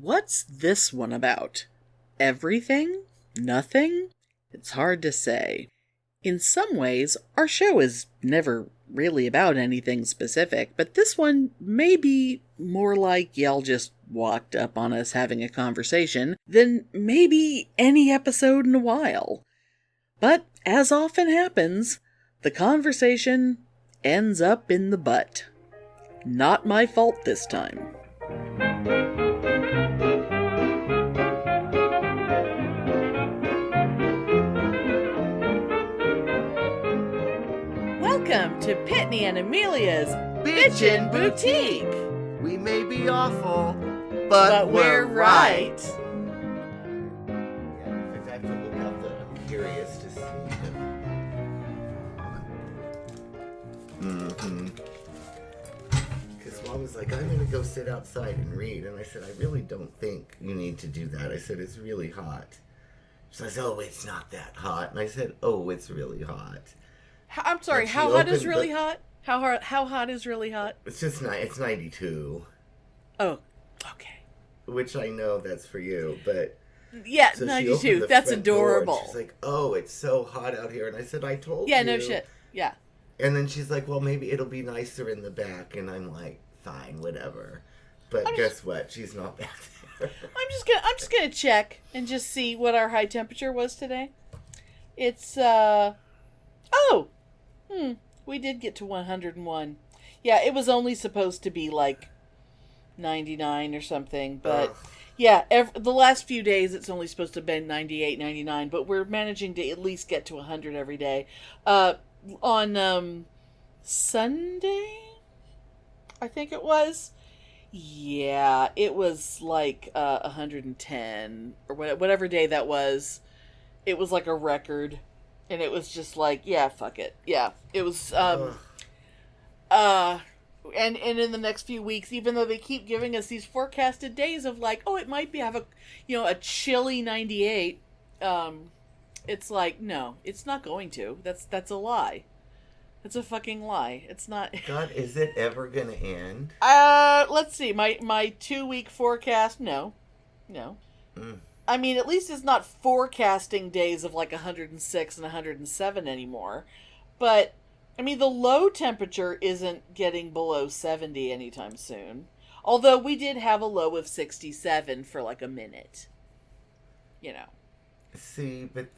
What's this one about? Everything? Nothing? It's hard to say. In some ways, our show is never really about anything specific, but this one may be more like y'all just walked up on us having a conversation than maybe any episode in a while. But, as often happens, the conversation ends up in the butt. Not my fault this time. Welcome to Pitney and Amelia's Bitchen Boutique. We may be awful, but we're right. Yeah, in fact, I have to look out the. I'm curious to see if. Because Mom was like, I'm going to go sit outside and read. And I said, I really don't think you need to do that. I said, it's really hot. She says, oh, it's not that hot. And I said, oh, it's really hot. I'm sorry, how hot is really hot? How hot is really hot? It's just it's 92. Oh, okay. Which I know that's for you, but... Yeah, so 92. That's adorable. She's like, oh, it's so hot out here. And I said, I told you. Yeah, no shit. Yeah. And then she's like, well, maybe it'll be nicer in the back. And I'm like, fine, whatever. But guess what? She's not back there. I'm just gonna check and just see what our high temperature was today. It's, we did get to 101. Yeah, it was only supposed to be like 99 or something, but yeah, the last few days it's only supposed to have been 98, 99, but we're managing to at least get to 100 every day. On Sunday, I think it was. Yeah, it was like 110 or whatever day that was. It was like a record. And it was just like, yeah, fuck it. Yeah, it was, and in the next few weeks, even though they keep giving us these forecasted days of like, oh, it might have a chilly 98, it's like, no, it's not going to. That's a lie. It's a fucking lie. It's not. God, is it ever gonna end? Let's see, my 2-week forecast, no. I mean, at least it's not forecasting days of like 106 and 107 anymore. But, I mean, the low temperature isn't getting below 70 anytime soon. Although we did have a low of 67 for like a minute. You know. See, but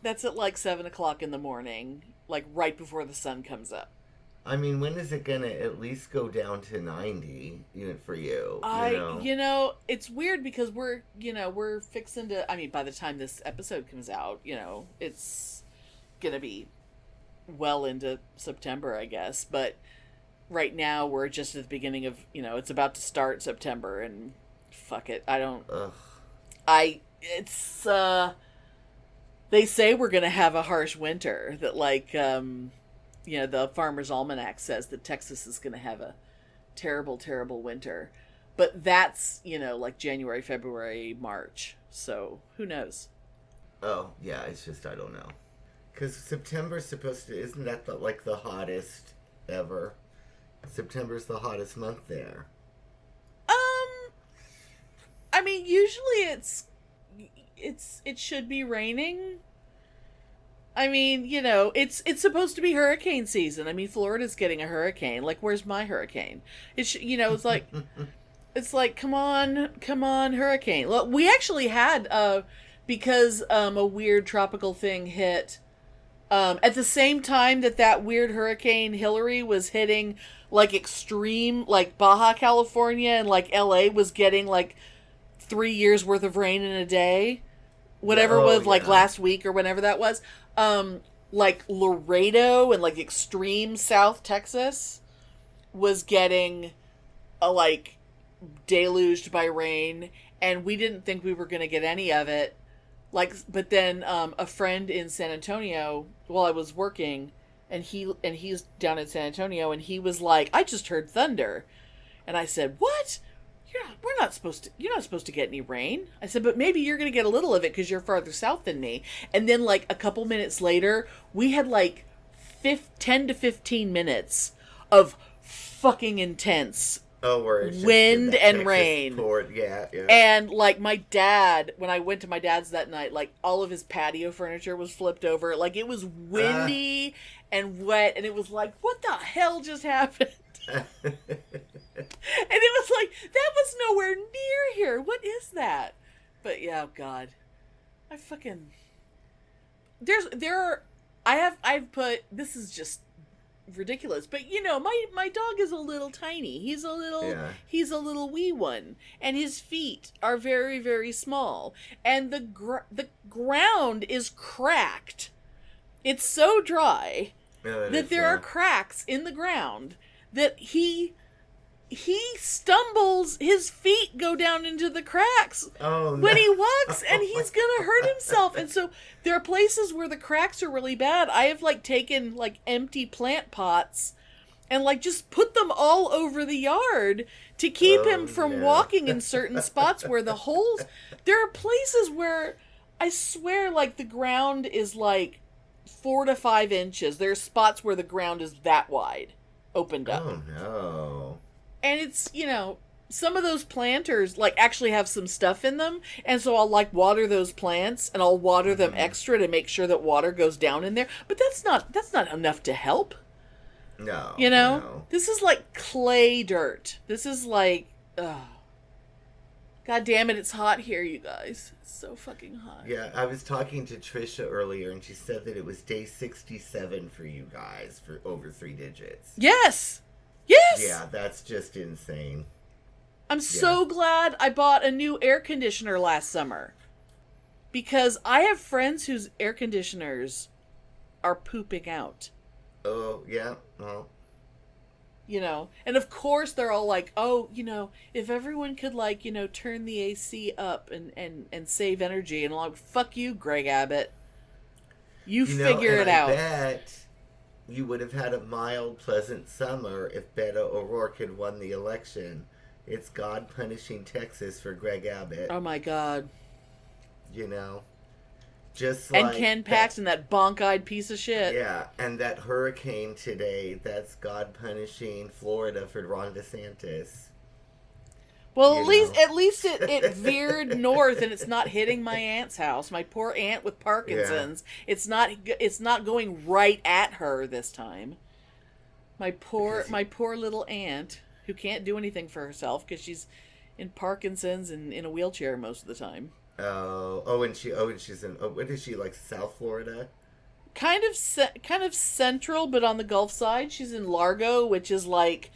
that's at like 7 o'clock in the morning. Like right before the sun comes up. I mean, when is it gonna at least go down to 90, even for you? It's weird because we're fixing to, I mean, by the time this episode comes out, it's gonna be well into September, I guess, but right now we're just at the beginning of, it's about to start September, and fuck it, they say we're gonna have a harsh winter, that like, the Farmer's Almanac says that Texas is going to have a terrible, terrible winter. But that's, like January, February, March. So, who knows? Oh, yeah, it's just, I don't know. Because September's supposed to, isn't that the hottest ever? September's the hottest month there. I mean, usually it should be raining. I mean, it's supposed to be hurricane season. I mean, Florida's getting a hurricane. Like, where's my hurricane? It's like, it's like, come on, hurricane. Look, we actually had, because a weird tropical thing hit, at the same time that weird hurricane Hillary was hitting, like, extreme, like, Baja California, and, like, LA was getting, like, 3 years worth of rain in a day. Whatever was, like, last week or whenever that was. Like Laredo and like extreme South Texas was getting like deluged by rain, and we didn't think we were going to get any of it. Like, but then a friend in San Antonio, while I was working, and he's down in San Antonio, and he was like, I just heard thunder, and I said, what? You're not supposed to get any rain. I said, but maybe you're going to get a little of it because you're farther south than me. And then like a couple minutes later, we had like 10 to 15 minutes of fucking intense Oh, where it's just in wind that and Texas rain. port. Yeah, yeah. And, like, my dad, when I went to my dad's that night, like, all of his patio furniture was flipped over. Like, it was windy and wet, and it was like, what the hell just happened? And it was like, that was nowhere near here. What is that? But, yeah, oh, God. I fucking... I've put, this is just ridiculous, but you know, my dog is a little tiny. He's a little wee one, and his feet are very, very small, and the ground is cracked. It's so dry that there are cracks in the ground that he stumbles, his feet go down into the cracks when he walks, and he's gonna hurt himself. And so there are places where the cracks are really bad. I have like taken like empty plant pots and like just put them all over the yard to keep him from walking in certain spots where the holes. There are places where I swear like the ground is like 4 to 5 inches. There are spots where the ground is that wide, opened up. Oh no. And it's, you know, some of those planters, like, actually have some stuff in them. And so I'll, like, water those plants. And I'll water them extra to make sure that water goes down in there. But that's not enough to help. No. You know? No. This is like clay dirt. This is like, God damn it, it's hot here, you guys. It's so fucking hot. Yeah, I was talking to Trisha earlier, and she said that it was day 67 for you guys for over 3 digits. Yes! Yes! Yeah, that's just insane. I'm so glad I bought a new air conditioner last summer. Because I have friends whose air conditioners are pooping out. Oh, yeah, well. You know, and of course they're all like, oh, you know, if everyone could, like, you know, turn the AC up and save energy. And I'm like, fuck you, Greg Abbott. You figure it out. I bet you would have had a mild, pleasant summer if Beto O'Rourke had won the election. It's God punishing Texas for Greg Abbott. Oh my God. You know? Just like... And Ken Paxton, that bonk-eyed piece of shit. Yeah, and that hurricane today, that's God punishing Florida for Ron DeSantis. Well, at least it veered north and it's not hitting my aunt's house. My poor aunt with Parkinson's. Yeah. It's not going right at her this time. My poor little aunt who can't do anything for herself because she's in Parkinson's and in a wheelchair most of the time. And she's in, what is she, like South Florida? Kind of central, but on the Gulf side. She's in Largo, which is like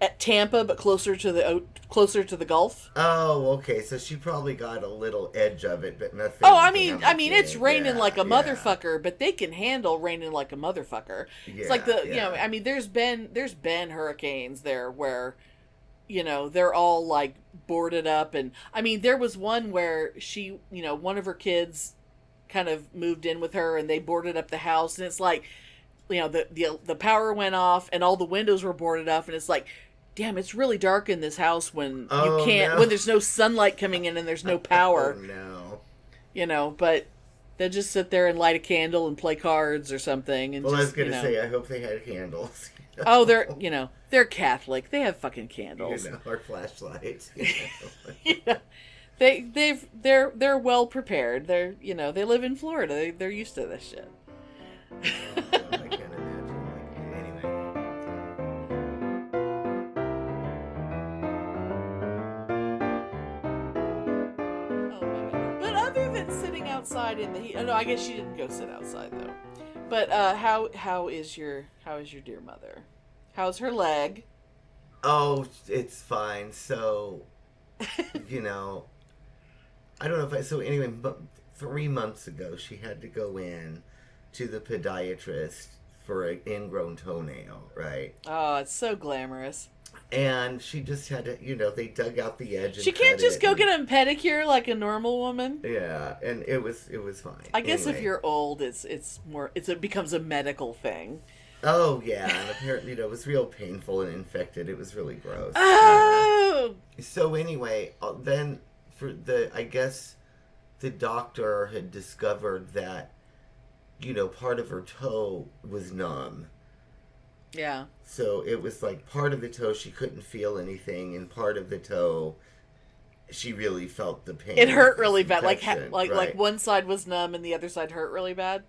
at Tampa, but closer to the Gulf. Oh, okay. So she probably got a little edge of it, but nothing. Oh, I mean, it's raining like a motherfucker, but they can handle raining like a motherfucker. Yeah, it's like you know, I mean, there's been hurricanes there where, you know, they're all like boarded up, and I mean, there was one where she, you know, one of her kids kind of moved in with her, and they boarded up the house, and it's like, you know, the power went off, and all the windows were boarded up, and it's like, damn, it's really dark in this house when you can't, when there's no sunlight coming in and there's no power. Oh, no. You know, but they'll just sit there and light a candle and play cards or something. And well, just, I was going to say, I hope they had candles. Oh, they're Catholic. They have fucking candles. You know, or flashlights. You know, they're well prepared. They're, you know, they live in Florida. They're used to this shit. I can't imagine. Anyway. But other than sitting outside in the heat, no, I guess she didn't go sit outside though. But how is your dear mother? How's her leg? Oh, it's fine. So, you know, I don't know if so anyway, but 3 months ago she had to go in to the podiatrist for an ingrown toenail, right? Oh, it's so glamorous. And she just had to, you know, they dug out the edge. And she can't just go get a pedicure like a normal woman. Yeah, and it was fine. I guess if you're old, it becomes a medical thing. Oh yeah, and apparently, you know, it was real painful and infected. It was really gross. Oh. So anyway, then I guess the doctor had discovered that, you know, part of her toe was numb. Yeah. So it was like part of the toe she couldn't feel anything, and part of the toe she really felt the pain. It hurt of really this bad. infection, Like right. one side was numb and the other side hurt really bad.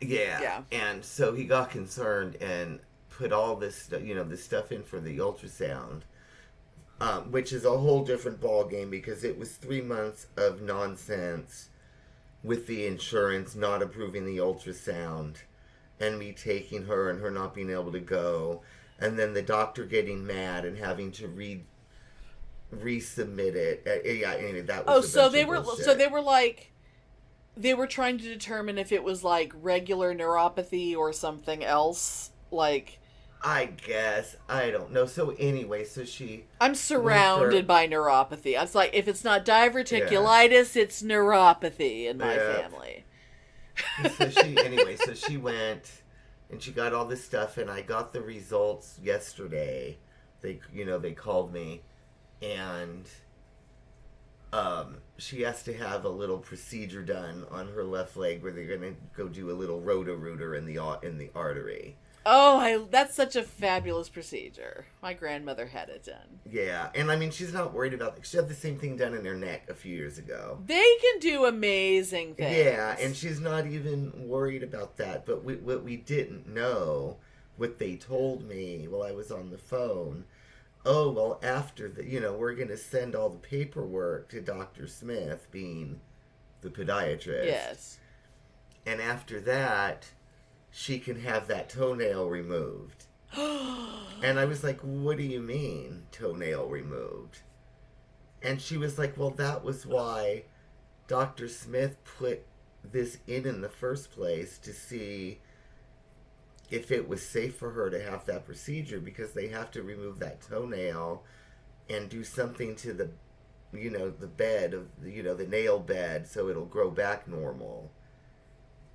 Yeah. Yeah. And so he got concerned and put all this, this stuff in for the ultrasound, which is a whole different ball game because it was 3 months of nonsense with the insurance not approving the ultrasound and me taking her and her not being able to go, and then the doctor getting mad and having to resubmit it. Yeah, anyway, that was So they were like they were trying to determine if it was like regular neuropathy or something else. Like, I guess, I don't know. So anyway, I'm surrounded by neuropathy. I was like, if it's not diverticulitis, it's neuropathy in my family. So she went and she got all this stuff, and I got the results yesterday. They called me, and she has to have a little procedure done on her left leg where they're gonna go do a little roto-rooter in the artery. Oh, that's such a fabulous procedure. My grandmother had it done. Yeah, and I mean, she's not worried about it. She had the same thing done in her neck a few years ago. They can do amazing things. Yeah, and she's not even worried about that. But what we didn't know, what they told me while I was on the phone, oh, well, after we're going to send all the paperwork to Dr. Smith, being the podiatrist. Yes. And after that, she can have that toenail removed. And I was like, what do you mean, toenail removed? And she was like, well, that was why Dr. Smith put this in the first place, to see if it was safe for her to have that procedure, because they have to remove that toenail and do something to the bed of the nail bed so it'll grow back normal.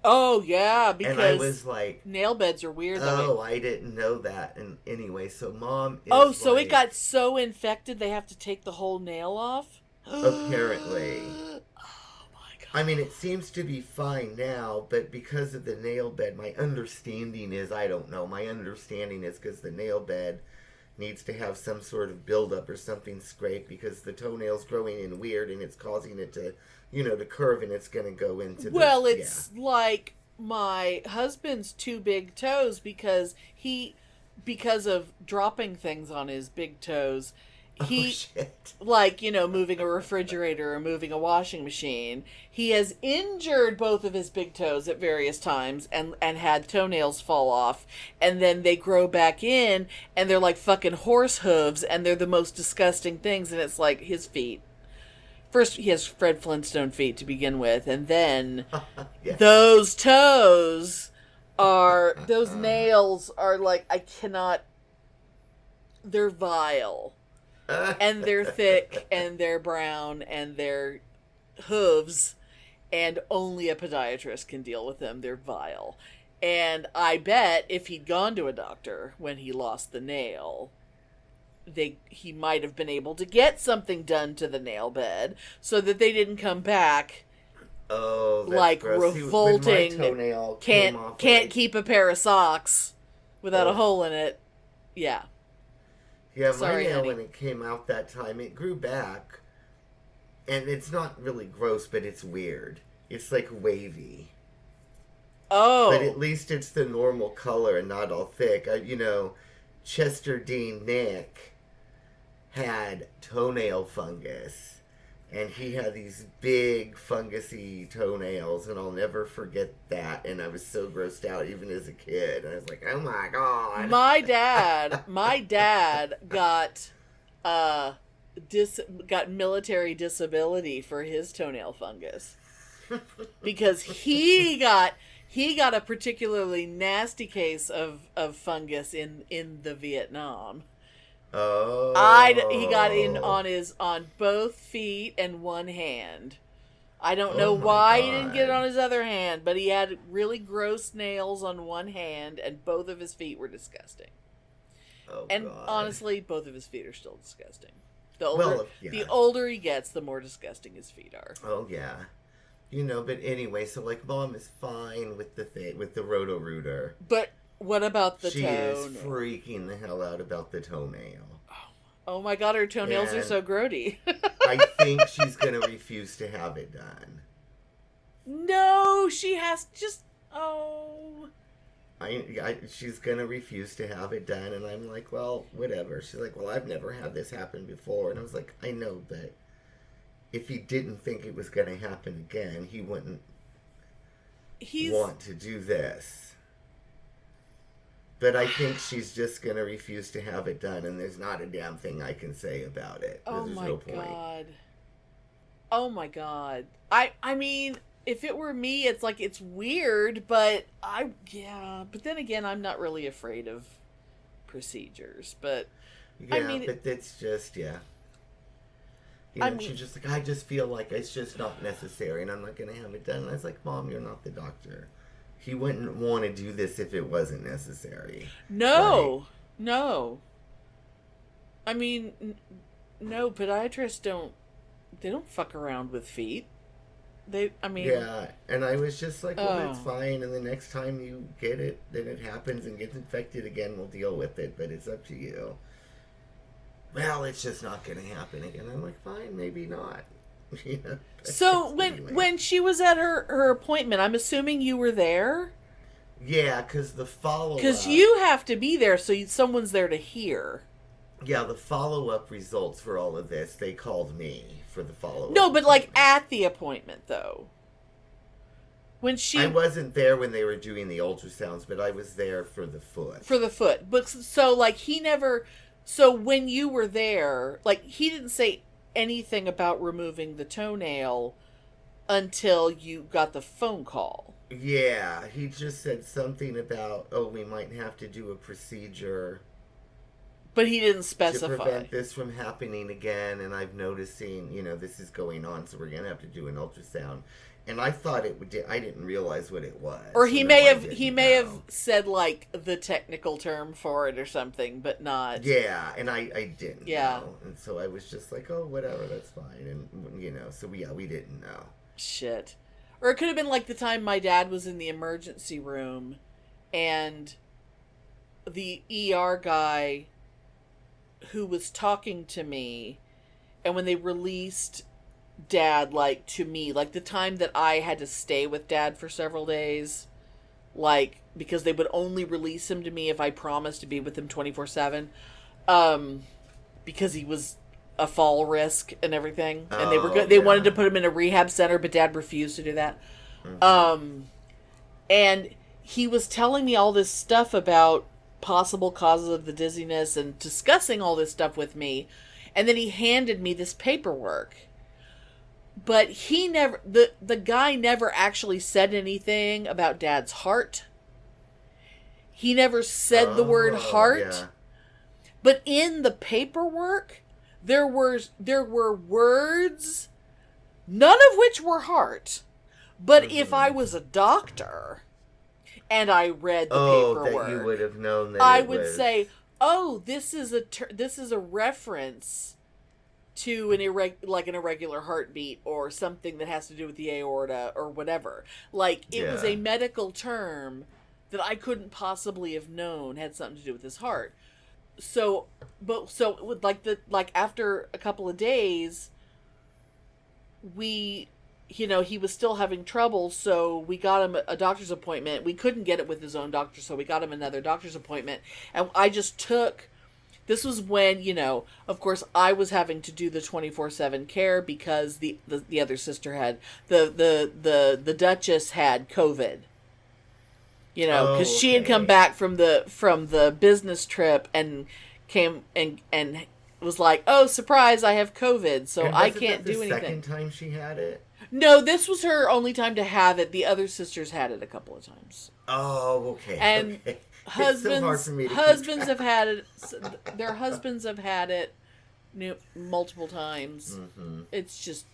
Oh, yeah, because and I was like, nail beds are weird. Oh, I didn't know that. And anyway, so Mom is so it got so infected they have to take the whole nail off? Apparently. Oh, my God. I mean, it seems to be fine now, but because of the nail bed, my understanding is, I don't know, my understanding is because the nail bed needs to have some sort of buildup or something scraped, because the toenail's growing in weird and it's causing it to to curve, and it's going to go into it's like my husband's two big toes, because of dropping things on his big toes, moving a refrigerator or moving a washing machine, he has injured both of his big toes at various times and had toenails fall off, and then they grow back in and they're like fucking horse hooves, and they're the most disgusting things. And it's like his feet. First, he has Fred Flintstone feet to begin with, and then yes. those nails are like, I cannot, they're vile. And they're thick, and they're brown, and they're hooves, and only a podiatrist can deal with them. They're vile. And I bet if he'd gone to a doctor when he lost the nail, he might have been able to get something done to the nail bed so that they didn't come back. Oh, that's like gross. Revolting. Can't keep a pair of socks without a hole in it. Yeah. Yeah, Sorry, my nail, honey. when it came out that time, it grew back. And it's not really gross, but it's weird. It's like wavy. Oh. But at least it's the normal color and not all thick. Chester Dean Nick had toenail fungus, and he had these big fungusy toenails, and I'll never forget that. And I was so grossed out even as a kid. And I was like, oh my God. My dad got got military disability for his toenail fungus, because he got a particularly nasty case of fungus in the Vietnam. Oh. He got in on both feet and one hand. I don't know why he didn't get it on his other hand, but he had really gross nails on one hand, and both of his feet were disgusting. Oh, and God. honestly, both of his feet are still disgusting. The older he gets, the more disgusting his feet are. Oh, yeah. But anyway, so like Mom is fine with the Roto-Rooter. But What about the She toenail? is freaking the hell out about the toenail. Oh my god, her toenails are And so grody. I think she's going to refuse to have it done. No, she has just... Oh... She's going to refuse to have it done, and I'm like, well, whatever. She's like, well, I've never had this happen before. And I was like, I know, but if he didn't think it was going to happen again, he wouldn't want to do this. But I think she's just going to refuse to have it done, and there's not a damn thing I can say about it. Oh there's my no point. god. Oh my god. I mean... If it were me, it's like, it's weird, but but then again, I'm not really afraid of procedures, but Yeah, I mean, but it's just, yeah. She's just like, I just feel like it's just not necessary, and I'm not going to have it done. And I was like, Mom, you're not the doctor. He wouldn't want to do this if it wasn't necessary. No, right? no. I mean, no, podiatrists don't fuck around with feet. Yeah, and I was just like, well, that's fine, and the next time you get it, then it happens and gets infected again, we'll deal with it, but it's up to you. Well, it's just not going to happen again. I'm like, fine, maybe not. So when she was at her appointment, I'm assuming you were there? Yeah, because the follow-up... Because you have to be there, so someone's there to hear. Yeah, the follow-up results for all of this, they called me for the follow-up. No, but like at the appointment, though. I wasn't there when they were doing the ultrasounds, but I was there for the foot. For the foot. But so, like, so when you were there, like, he didn't say anything about removing the toenail until you got the phone call. Yeah, he just said something about, we might have to do a procedure... But he didn't specify. To prevent this from happening again, and I'm noticing, this is going on, so we're going to have to do an ultrasound. And I thought it would, I didn't realize what it was. Or he may have said, like, the technical term for it or something, but not. Yeah, and I didn't know. And so I was just like, oh, whatever, that's fine. And, so we didn't know. Shit. Or it could have been like the time my dad was in the emergency room, and the ER guy who was talking to me, and when they released Dad, like, to me, like the time that I had to stay with Dad for several days, like, because they would only release him to me if I promised to be with him 24/7, because he was a fall risk and everything, and they wanted to put him in a rehab center, but Dad refused to do that. Mm-hmm. And he was telling me all this stuff about possible causes of the dizziness and discussing all this stuff with me, and then he handed me this paperwork, but he never, the guy never actually said anything about Dad's heart. He never said the word heart, but in the paperwork there were words, none of which were heart, but if I was a doctor and I read the paperwork, that you would have known that I would say, "Oh, this is a reference to an irregular heartbeat or something that has to do with the aorta or whatever." Like, it was a medical term that I couldn't possibly have known had something to do with his heart. So after a couple of days, he was still having trouble, so we got him a doctor's appointment. We couldn't get it with his own doctor, so we got him another doctor's appointment. And I just this was when, of course, I was having to do the 24/7 care because the other sister had, the Duchess had COVID. Because she had come back from the business trip and came and was like, "Oh, surprise, I have COVID, so I can't do anything." Second time she had it? No, this was her only time to have it. The other sisters had it a couple of times. Oh, okay. And okay. husbands have had it. Their husbands have had it multiple times. Mm-hmm. It's just,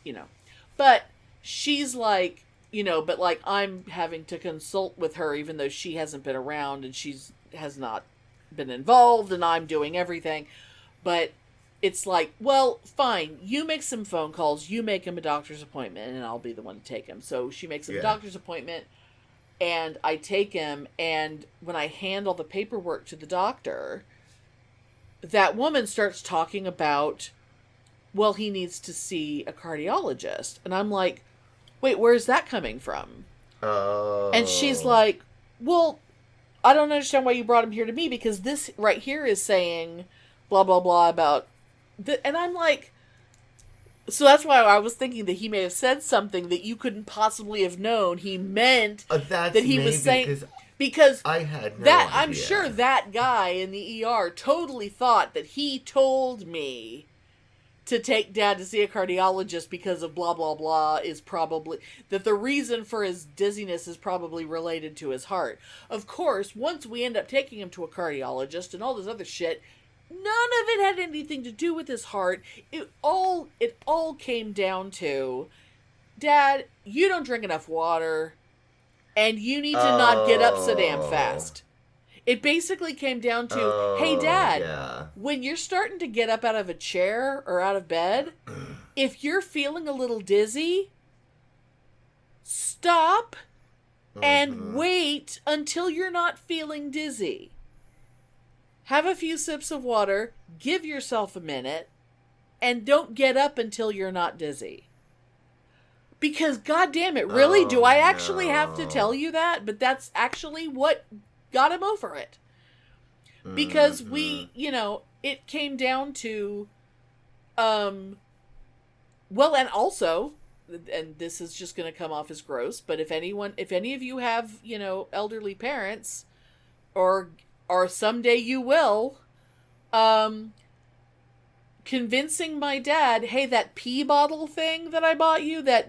but she's like, but like I'm having to consult with her, even though she hasn't been around and has not been involved, and I'm doing everything. But it's like, well, fine, you make some phone calls, you make him a doctor's appointment, and I'll be the one to take him. So she makes him a doctor's appointment, And I take him, and when I hand all the paperwork to the doctor, that woman starts talking about, well, he needs to see a cardiologist. And I'm like, wait, where's that coming from? Oh. And she's like, well, I don't understand why you brought him here to me, because this right here is saying blah, blah, blah about... And I'm like... So that's why I was thinking that he may have said something that you couldn't possibly have known. He meant that he was saying... Because I had no that idea. I'm sure that guy in the ER totally thought that he told me to take Dad to see a cardiologist because of blah, blah, blah, is probably... That the reason for his dizziness is probably related to his heart. Of course, once we end up taking him to a cardiologist and all this other shit, none of it had anything to do with his heart. It all came down to, Dad, you don't drink enough water, and you need to not get up so damn fast. It basically came down to, hey, Dad, when you're starting to get up out of a chair or out of bed, if you're feeling a little dizzy, stop and wait until you're not feeling dizzy. Have a few sips of water, give yourself a minute, and don't get up until you're not dizzy. Because, goddamn it, really? Do I actually have to tell you that? But that's actually what got him over it. Because we, it came down to, well, and also, and this is just going to come off as gross, but if any of you have, elderly parents, or someday you will, convincing my dad, hey, that pee bottle thing that I bought you, that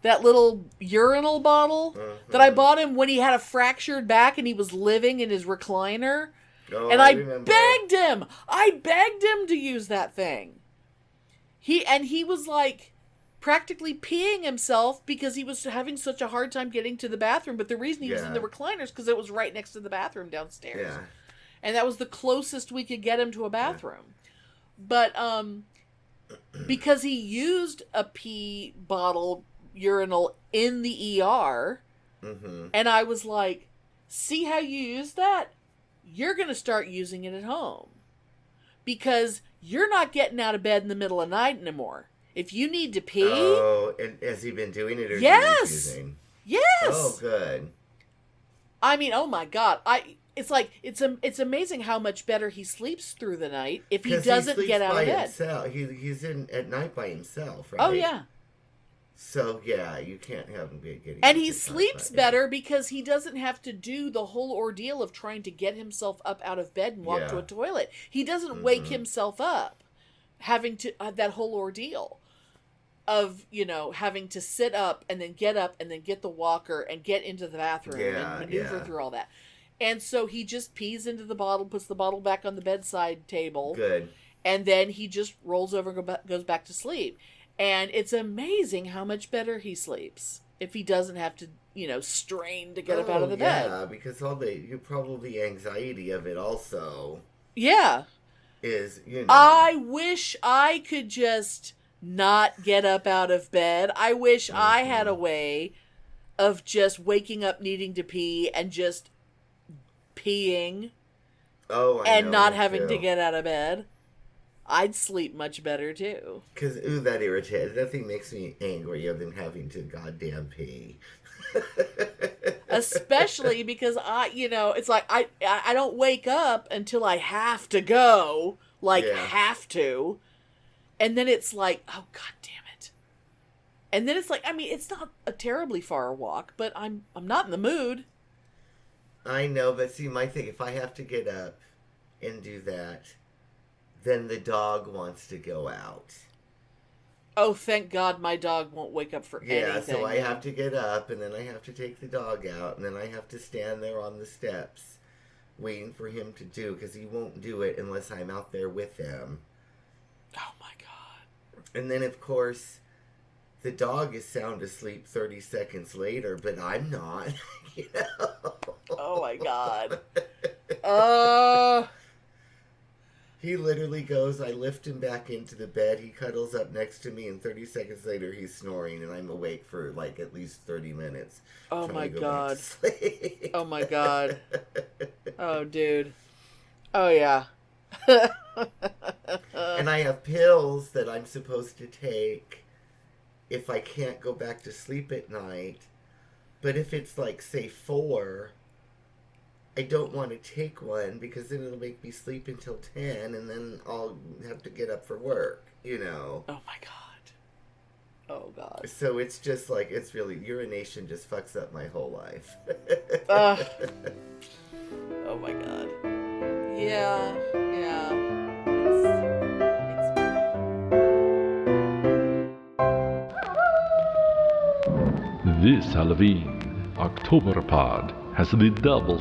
little urinal bottle that I bought him when he had a fractured back and he was living in his recliner. Oh, and I begged him to use that thing. He was like practically peeing himself because he was having such a hard time getting to the bathroom. But the reason he was in the recliner is because it was right next to the bathroom downstairs. Yeah. And that was the closest we could get him to a bathroom. But because he used a pee bottle urinal in the ER, and I was like, see how you use that? You're going to start using it at home. Because you're not getting out of bed in the middle of the night anymore. If you need to pee... Oh, and has he been doing it or yes! is he refusing? Yes! Oh, good. I mean, oh my God. It's like, it's amazing how much better he sleeps through the night if he doesn't get out of bed. Himself. He's in at night by himself, right? Oh, yeah. So, yeah, you can't have him getting... And he sleeps better because he doesn't have to do the whole ordeal of trying to get himself up out of bed and walk to a toilet. He doesn't wake himself up having to that whole ordeal of, having to sit up and then get the walker and get into the bathroom and maneuver through all that. And so he just pees into the bottle, puts the bottle back on the bedside table. Good. And then he just rolls over and goes back to sleep. And it's amazing how much better he sleeps if he doesn't have to, strain to get up out of the bed. Yeah, because probably anxiety of it also. Yeah. Is, I wish I could just not get up out of bed. I wish I had a way of just waking up needing to pee and just peeing. And not having to get out of bed. I'd sleep much better, too. Because, that irritates. Nothing makes me angrier than having to goddamn pee. Especially because it's like I don't wake up until I have to go. Have to. And then it's like, oh, God damn it. And then it's like, it's not a terribly far walk, but I'm not in the mood. I know, but see, my thing, if I have to get up and do that, then the dog wants to go out. Oh, thank God my dog won't wake up for anything. Yeah, so I have to get up, and then I have to take the dog out, and then I have to stand there on the steps waiting for him to do, because he won't do it unless I'm out there with him. Oh, my God. And then, of course, the dog is sound asleep 30 seconds later, but I'm not, Oh, my God. He literally goes, I lift him back into the bed, he cuddles up next to me, and 30 seconds later he's snoring, and I'm awake for like at least 30 minutes. Oh trying my to go God. back to sleep. Oh my God. Oh, dude. Oh, yeah. And I have pills that I'm supposed to take if I can't go back to sleep at night. But if it's like, say, 4, I don't want to take one because then it'll make me sleep until 10 and then I'll have to get up for work, you know. Oh my God. Oh God. So it's just like, it's really, urination just fucks up my whole life. Oh my God. Yeah. Yeah. This Halloween, Oktoberpod has the double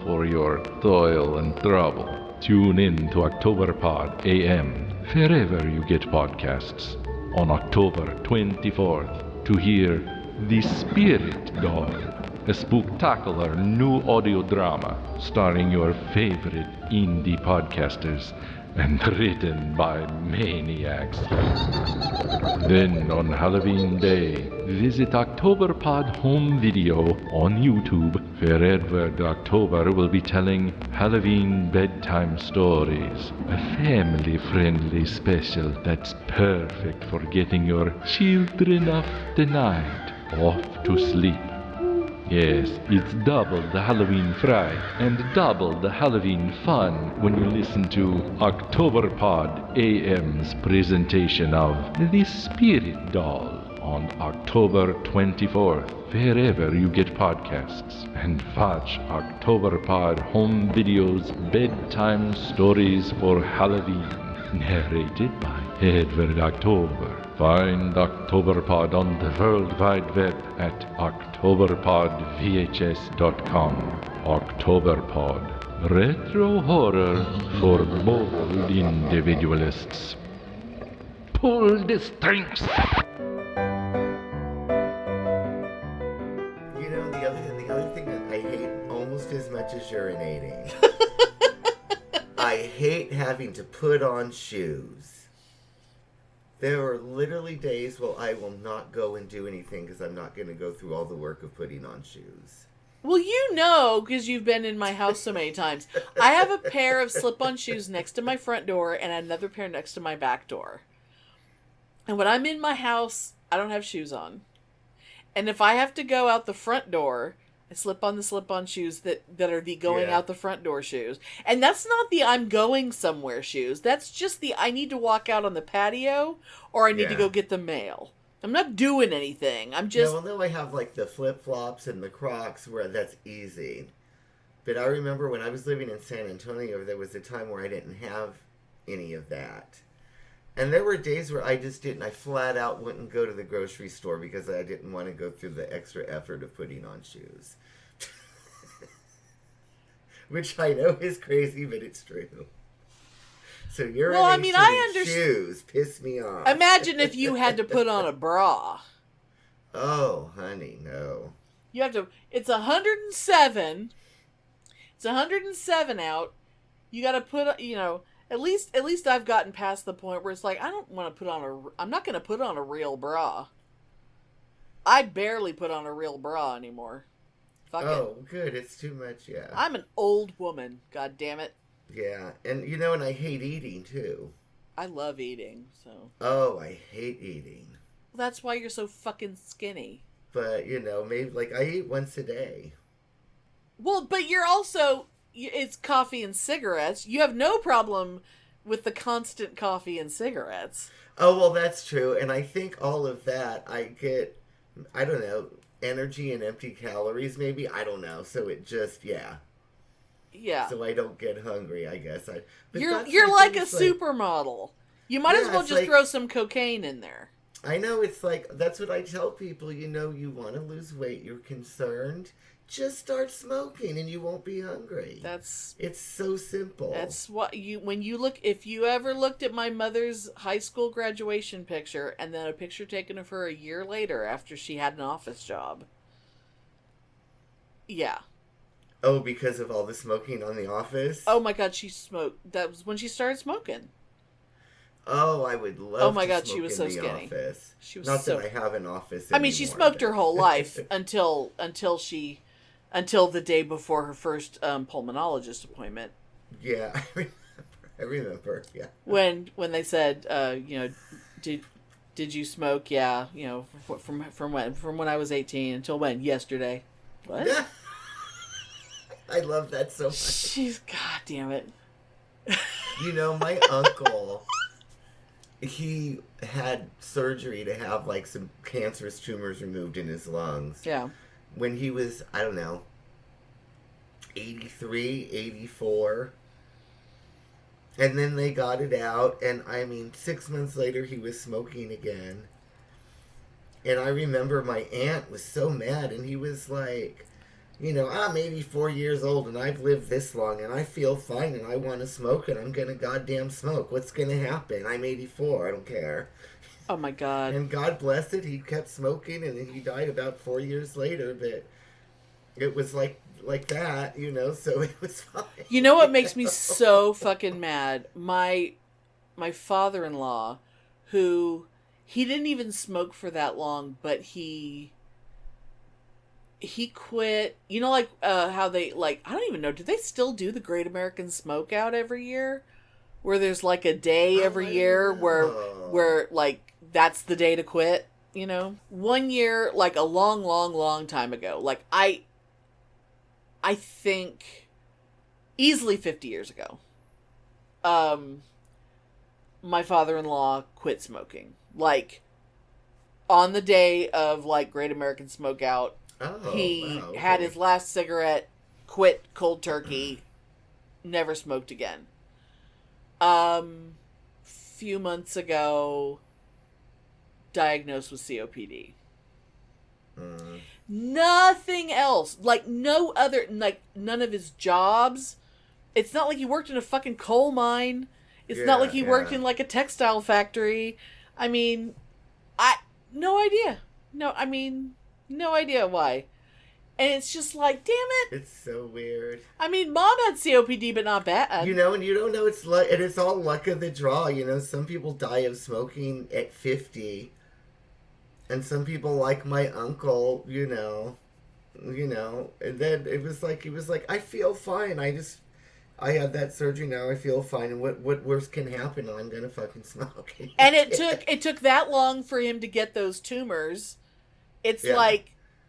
for your toil and trouble. Tune in to Oktoberpod AM, wherever you get podcasts, on October 24th to hear The Spirit Doll, a spooktacular new audio drama starring your favorite indie podcasters and written by maniacs. Then on Halloween Day, visit Oktoberpod Home Video on YouTube, where Edward October will be telling Halloween bedtime stories, a family-friendly special that's perfect for getting your children of the night off to sleep. Yes, it's double the Halloween fright and double the Halloween fun when you listen to Oktoberpod AM's presentation of The Spirit Doll on October 24th, wherever you get podcasts. And watch Oktoberpod Home Video's Bedtime Stories for Halloween, narrated by Edward October. Find Oktoberpod on the World Wide Web at oktoberpodvhs.com. Oktoberpod. Retro horror for bold individualists. Pull the strings! You know, the other thing that I hate almost as much as urinating. I hate having to put on shoes. There are literally days where I will not go and do anything because I'm not going to go through all the work of putting on shoes. Well, you know, because you've been in my house so many times. I have a pair of slip-on shoes next to my front door and another pair next to my back door. And when I'm in my house, I don't have shoes on. And if I have to go out the front door, I slip on the slip-on shoes that are the going out the front door shoes. And that's not the I'm going somewhere shoes. That's just the I need to walk out on the patio or I need to go get the mail. I'm not doing anything. I'm just... Yeah, well, no, I have like the flip-flops and the Crocs where that's easy. But I remember when I was living in San Antonio, there was a time where I didn't have any of that. And there were days where I just didn't. I flat out wouldn't go to the grocery store because I didn't want to go through the extra effort of putting on shoes. Which I know is crazy, but it's true. So urination and shoes piss me off. Imagine if you had to put on a bra. Oh, honey, no. You have to... It's 107. It's 107 out. You got to put... You know... At least I've gotten past the point where it's like, I don't want to put on a... I'm not going to put on a real bra. I barely put on a real bra anymore. Fuck it. Good. It's too much, yeah. I'm an old woman. God damn it. Yeah. And, you know, and I hate eating, too. I love eating, so... Oh, I hate eating. Well, that's why you're so fucking skinny. But, you know, maybe, like, I eat once a day. Well, but you're also... It's coffee and cigarettes. You have no problem with the constant coffee and cigarettes. Oh, well, that's true. And I think all of that, I get, I don't know, energy and empty calories, maybe. I don't know. So it just, yeah. So I don't get hungry, I guess. You're like a supermodel. You might as well just throw some cocaine in there. I know, it's like, that's what I tell people. You know, you want to lose weight, you're concerned. Just start smoking and you won't be hungry. It's so simple. That's what if you ever looked at my mother's high school graduation picture and then a picture taken of her a year later after she had an office job. Yeah. Oh, because of all the smoking on The Office? Oh my God, she smoked. That was when she started smoking. Oh, I would love Oh my to God, smoke she was in so the skinny. office. She was Not so... that I have an office I mean, she anymore, smoked but... her whole life until the day before her first pulmonologist appointment. Yeah, I remember. Yeah. When they said, did you smoke? Yeah, from when? From when I was 18 until when? Yesterday. What? I love that so much. She's, God damn it. My uncle, he had surgery to have like some cancerous tumors removed in his lungs. Yeah. When he was, I don't know, 83, 84. And then they got it out, and 6 months later he was smoking again. And I remember my aunt was so mad, and he was like, I'm 84 years old, and I've lived this long, and I feel fine, and I want to smoke, and I'm going to goddamn smoke. What's going to happen? I'm 84, I don't care. Oh my God. And God bless it, he kept smoking, and then he died about 4 years later, but it was like that, so it was fine. You know what makes me so fucking mad? My father-in-law, who, he didn't even smoke for that long, but he quit, how they, I don't even know, do they still do the Great American Smokeout every year? Where there's like a day every year where that's the day to quit, 1 year, like a long, long, long time ago, I think easily 50 years ago, my father-in-law quit smoking. On the day of, Great American Smokeout, he had his last cigarette, quit cold turkey, never smoked again. Few months ago, diagnosed with COPD. Nothing else. No other, none of his jobs. It's not like he worked in a fucking coal mine. It's not like he worked in, a textile factory. No idea. No idea why. And it's just damn it. It's so weird. Mom had COPD, but not bad. And you don't know, it's all luck of the draw. Some people die of smoking at 50. And some people, like my uncle, and then it was like, I feel fine. I had that surgery now. I feel fine. And what worse can happen? I'm going to fucking smoke. And it took that long for him to get those tumors. It's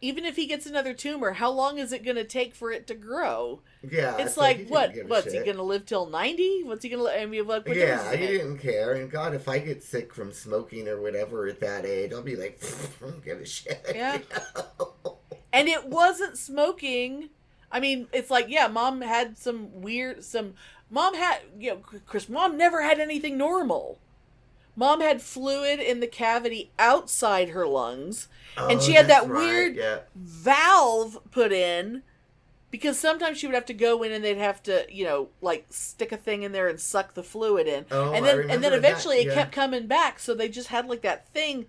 even if he gets another tumor, how long is it going to take for it to grow? Yeah. It's what's he going to live till 90? What's he going to live? He didn't care. And God, if I get sick from smoking or whatever at that age, I'll be like, I don't give a shit. Yeah. And it wasn't smoking. It's Mom had Chris, Mom never had anything normal. Mom had fluid in the cavity outside her lungs, and she had that weird valve put in, because sometimes she would have to go in and they'd have to, stick a thing in there and suck the fluid in. Oh, and then eventually it kept coming back, so they just had that thing,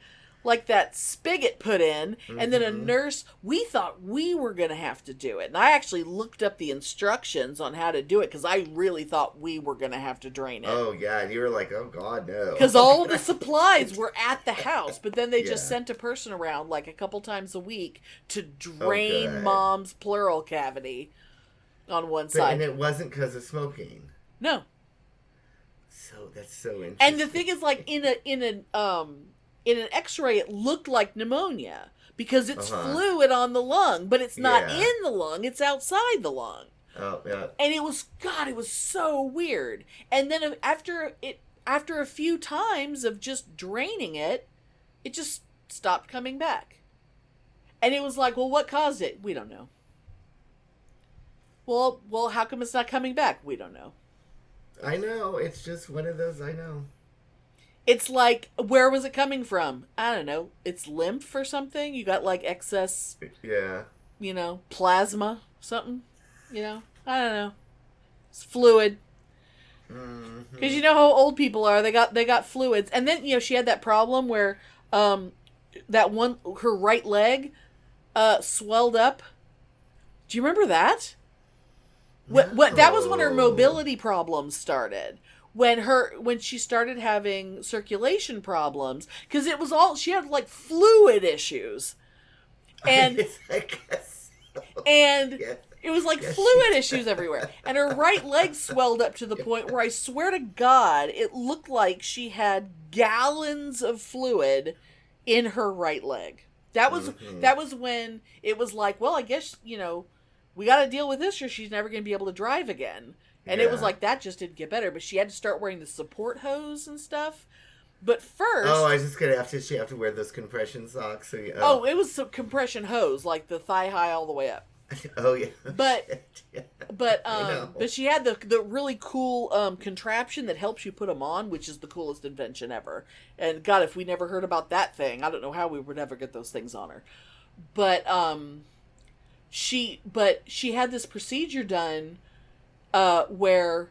that spigot put in, and then a nurse, we thought we were going to have to do it. And I actually looked up the instructions on how to do it, because I really thought we were going to have to drain it. Oh, yeah, and you were like, oh, God, no. Because all the supplies were at the house, but then they just sent a person around, a couple times a week to drain Mom's pleural cavity on one side. And it wasn't because of smoking? No. So, that's so interesting. And the thing is, in an x-ray, it looked like pneumonia because it's fluid on the lung, but it's not in the lung, it's outside the lung. Oh, yeah. And it was so weird. And then after a few times of just draining it, it just stopped coming back. And it was well, what caused it? We don't know. Well, how come it's not coming back? We don't know. I know. It's just one of those, I know. It's where was it coming from? I don't know. It's lymph or something? You got excess, plasma, something, I don't know. It's fluid. Because you know how old people are. They got fluids. And then, she had that problem where her right leg swelled up. Do you remember that? What that was when her No. mobility problems started. When she started having circulation problems, because it was all she had like fluid issues, and I guess so. and Yeah. it was like Yes, fluid she issues everywhere, and her right leg swelled up to the point where I swear to God it looked like she had gallons of fluid in her right leg. That was when it was like, well, I guess we got to deal with this, or she's never going to be able to drive again. And it was Yeah. like that just didn't get better, but she had to start wearing the support hose and stuff. But first, Oh, I was just gonna she have to wear those compression socks. So oh, it was some compression hose, like the thigh high all the way up. Oh yeah. But Yeah. but but she had the really cool contraption that helps you put them on, which is the coolest invention ever. And God, if we never heard about that thing, I don't know how we would ever get those things on her. But she had this procedure done where,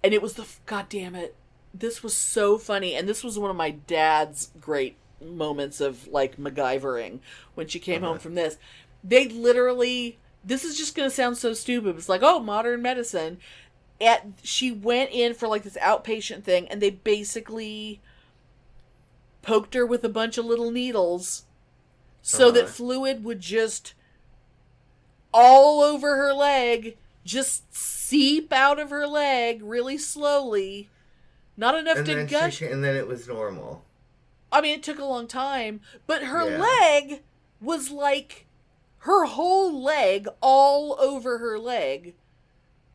and it was God damn it, this was so funny, and this was one of my dad's great moments of like MacGyvering when she came home from this. They literally, this is just going to sound so stupid. It's like, oh, modern medicine. She went in for like this outpatient thing, and they basically poked her with a bunch of little needles so that fluid would just all over her leg, just seep out of her leg really slowly. Not enough to gush. And then it was normal. I mean, it took a long time, but her Yeah. leg was like, her whole leg, all over her leg,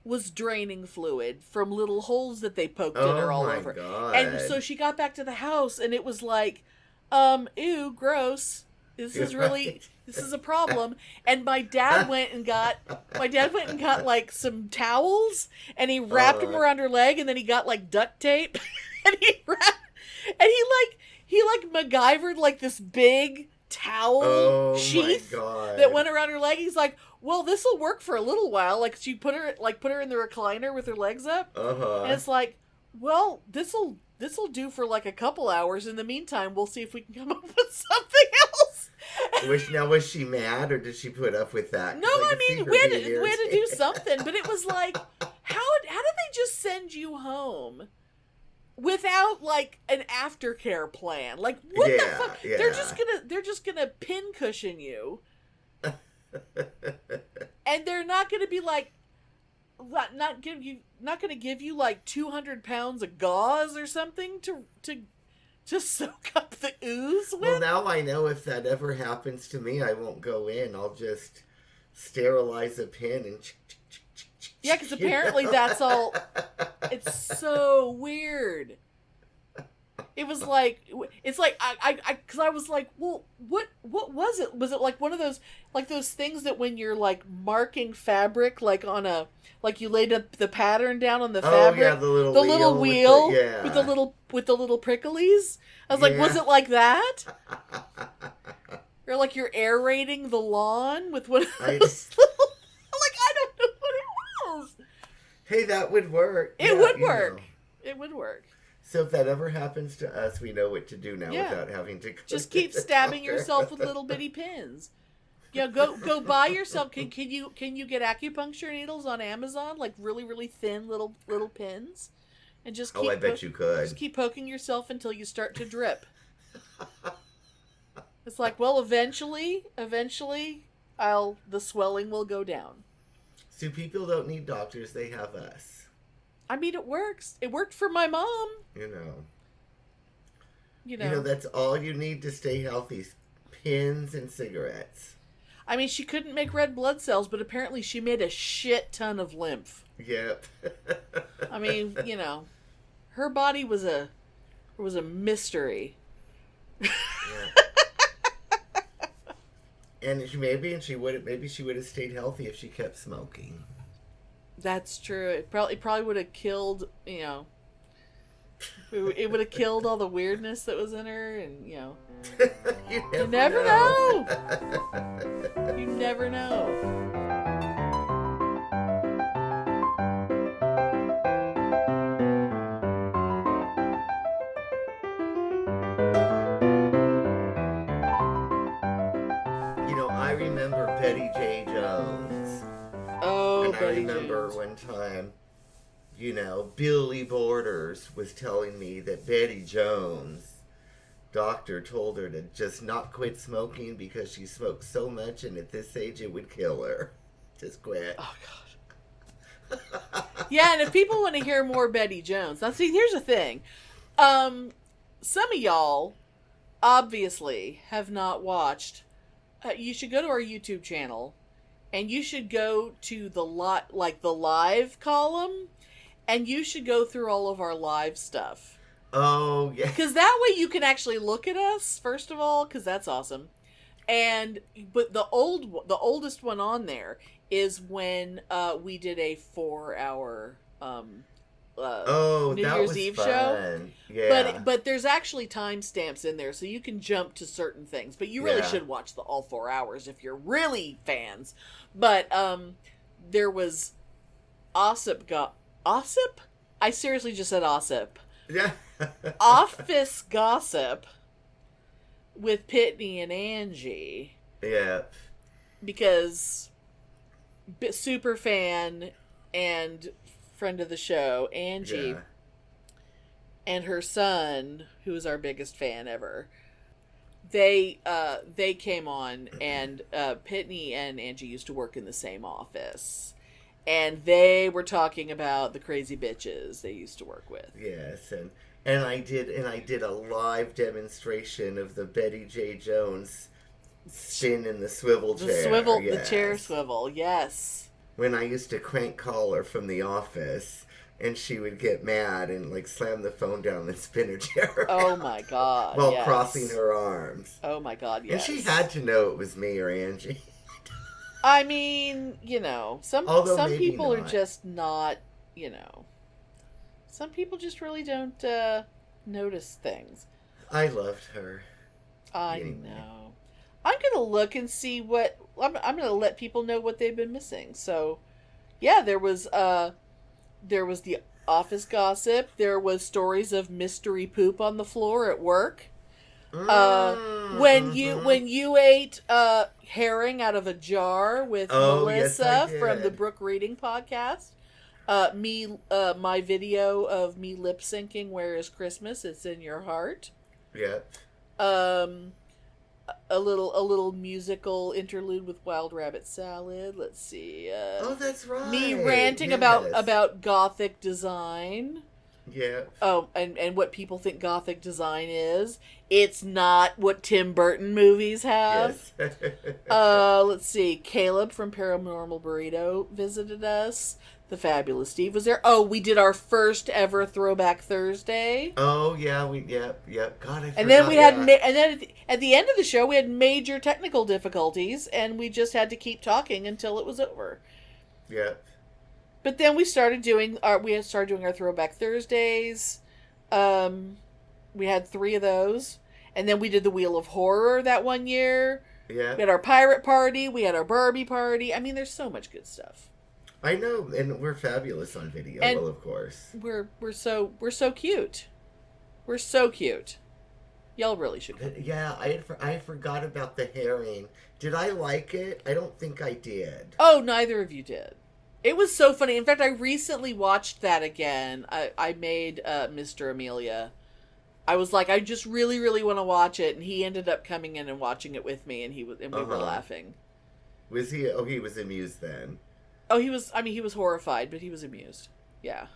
was draining fluid from little holes that they poked in her all over. God. And so she got back to the house, and it was like, ew, gross. This is really, right. this is a problem. And my dad went and got like some towels, and he wrapped them around her leg, and then he got like duct tape, and he MacGyvered like this big towel sheath that went around her leg. He's like, well, this will work for a little while. Like, she put her in the recliner with her legs up, and it's like, well, this'll do for like a couple hours. In the meantime, we'll see if we can come up with something else. Was she mad, or did she put up with that? No, I mean, we had to do something, but it was like, how did they just send you home without like an aftercare plan? Like, what the fuck? Yeah. They're just gonna pin cushion you, and they're not gonna be like, not gonna give you like 200 pounds of gauze or something to soak up the ooze with. Well, now I know if that ever happens to me, I won't go in. I'll just sterilize a pin and. Yeah, because apparently that's all. It's so weird. It was like, it's like because I was like, well, what was it? Was it like one of those things that when you're like marking fabric, like on a, like you laid up the pattern down on the fabric, yeah, the little wheel with the little pricklies. I was like, was it like that? Or like you're aerating the lawn with one of those little. Like, I don't know what it was. Hey, that would work. It would work. It would work. So if that ever happens to us, we know what to do now without having to. Just keep stabbing yourself with little bitty pins. Yeah, go buy yourself. Can you get acupuncture needles on Amazon, like really really thin little pins, and just keep. I bet you could. Just keep poking yourself until you start to drip. It's like, well, eventually, the swelling will go down. So people don't need doctors; they have us. I mean, it works. It worked for my mom. You know, that's all you need to stay healthy: pins and cigarettes. I mean, she couldn't make red blood cells, but apparently she made a shit ton of lymph. Yep. I mean, her body was a mystery. Yeah. And maybe she would have stayed healthy if she kept smoking. That's true. It probably would have killed, it would have killed all the weirdness that was in her, and You never know. You never know. I remember Betty J. Jones. Oh, And I Betty remember Jones. one time, Billy Borders was telling me that Betty Jones, doctor told her to just not quit smoking because she smoked so much and at this age it would kill her. Just quit. Oh, God. Yeah, and if people want to hear more Betty Jones, now see, here's the thing. Some of y'all obviously have not watched. You should go to our YouTube channel, and you should go to the live column, and you should go through all of our live stuff. Oh, yeah. Because that way you can actually look at us, first of all, because that's awesome. But the oldest one on there is when we did a 4-hour New that Year's was Eve fun. show. Yeah. But there's actually timestamps in there, so you can jump to certain things. But you really Yeah. should watch all 4 hours if you're really fans. But there was Ossip? I seriously just said Ossip. Yeah. Office Gossip with Pitney and Angie. Yeah. Because super fan and friend of the show, Angie, Yeah. and her son, who is our biggest fan ever, they came on, and Pitney and Angie used to work in the same office, and they were talking about the crazy bitches they used to work with. Yes, and I did a live demonstration of the Betty J. Jones spin in the swivel chair. The chair swivel, yes. When I used to crank call her from the office, and she would get mad and like slam the phone down and spin her chair Oh my God! while yes. crossing her arms. Oh my God! Yes. And she had to know it was me or Angie. I mean, some maybe people are not. just not, some people just really don't notice things. I loved her. I Anyway. know. I'm gonna look and see what I'm gonna let people know what they've been missing. So, yeah, there was the office gossip. There was stories of mystery poop on the floor at work. When you ate herring out of a jar with Oh, yes, I Melissa from the did. Brooke Reading podcast. My video of me lip syncing "Where Is Christmas?" It's in your heart. Yeah. A little musical interlude with Wild Rabbit Salad. Let's see. Oh, that's right. Me ranting Yes. about Gothic design. Yeah. Oh, and what people think Gothic design is. It's not what Tim Burton movies have. Yes. Let's see. Caleb from Paranormal Burrito visited us. The Fabulous Steve was there. Oh, we did our first ever Throwback Thursday. Oh yeah, yep. God, I forgot. And then we had, that. and then at the end of the show, we had major technical difficulties, and we just had to keep talking until it was over. Yep. But then we started doing our Throwback Thursdays. We had 3 of those, and then we did the Wheel of Horror that one year. Yeah. We had our pirate party. We had our Barbie party. I mean, there's so much good stuff. I know, and we're fabulous on video. And well, of course. We're so cute. We're so cute. Y'all really should come. Yeah, I forgot about the herring. Did I like it? I don't think I did. Oh, neither of you did. It was so funny. In fact, I recently watched that again. I made Mr. Amelia. I was like, I just really, really want to watch it, and he ended up coming in and watching it with me, and we were laughing. Was he? Oh, he was amused then. Oh, he was horrified, but he was amused. Yeah.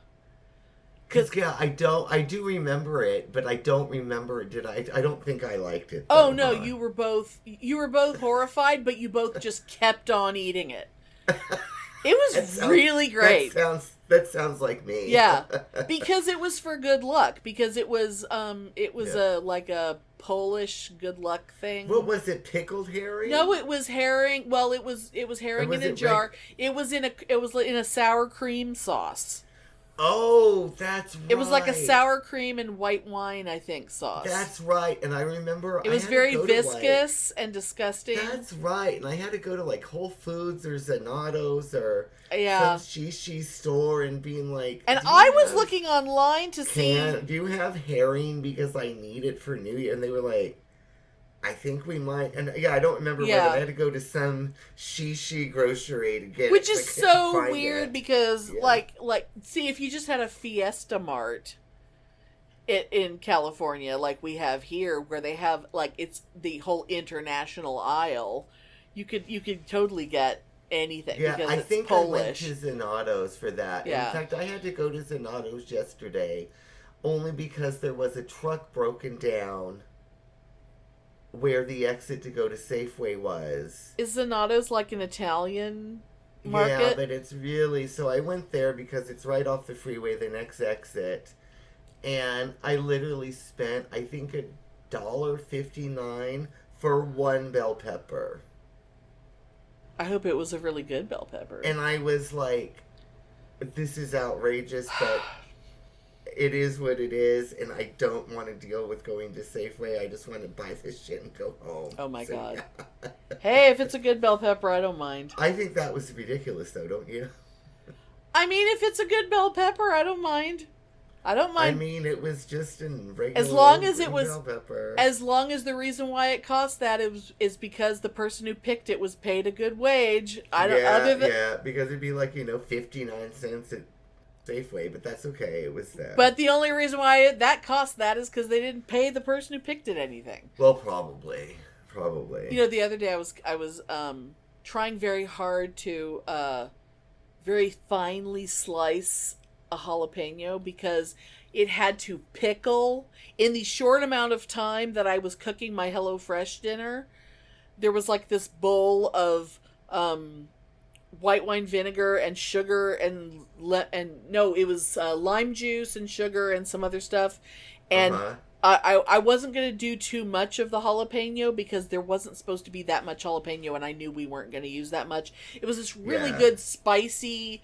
Cause yeah, I do remember it, but I don't remember. I don't think I liked it. Oh though, no, huh? you were both horrified, but you both just kept on eating it. It was really great. That sounds like me. Yeah, because it was for good luck. Because it was a Polish good luck thing. What was it? Pickled herring? No, it was herring. Well, it was herring in a jar. It was in a sour cream sauce. Oh, that's right. It was like a sour cream and white wine, I think, sauce. That's right, and I remember it was very viscous and disgusting. That's right, and I had to go to like Whole Foods or Zanotto's or some shishi store and being like. And I was looking online to see. Do you have herring because I need it for New Year? And they were like, I think we might, and yeah, I don't remember Yeah. whether I had to go to some she grocery to get Which it. 'cause is I couldn't so find weird it. because, Yeah. like, see, if you just had a Fiesta Mart in California, like we have here, where they have, like, it's the whole international aisle, you could totally get anything Yeah, because I it's think Polish. I went to Zanotto's for that. Yeah. In fact, I had to go to Zanotto's yesterday only because there was a truck broken down where the exit to go to Safeway was. Is Zanotto's like an Italian Yeah, market? but it's really, so I went there because it's right off the freeway, the next exit, and I literally spent, I think, $1.59 for one bell pepper. I hope it was a really good bell pepper. And I was like, this is outrageous, but it is what it is, and I don't want to deal with going to Safeway. I just want to buy this shit and go home. Oh my God. Yeah. Hey, if it's a good bell pepper, I don't mind. I think that was ridiculous, though, don't you? I mean, if it's a good bell pepper, I don't mind. I don't I mind. mean, it was just a regular As long as green it was- bell pepper. As long as the reason why it cost that is because the person who picked it was paid a good wage. I don't. Other than, yeah, because it'd be like 59 cents at Safeway, but that's okay. It was that. But the only reason why that cost that is because they didn't pay the person who picked it anything. Well, probably. You know, the other day I was trying very hard to very finely slice a jalapeno because it had to pickle in the short amount of time that I was cooking my HelloFresh dinner. There was like this bowl of white wine vinegar and sugar and no, it was lime juice and sugar and some other stuff, and I wasn't going to do too much of the jalapeno because there wasn't supposed to be that much jalapeno, and I knew we weren't going to use that much. It was this really good spicy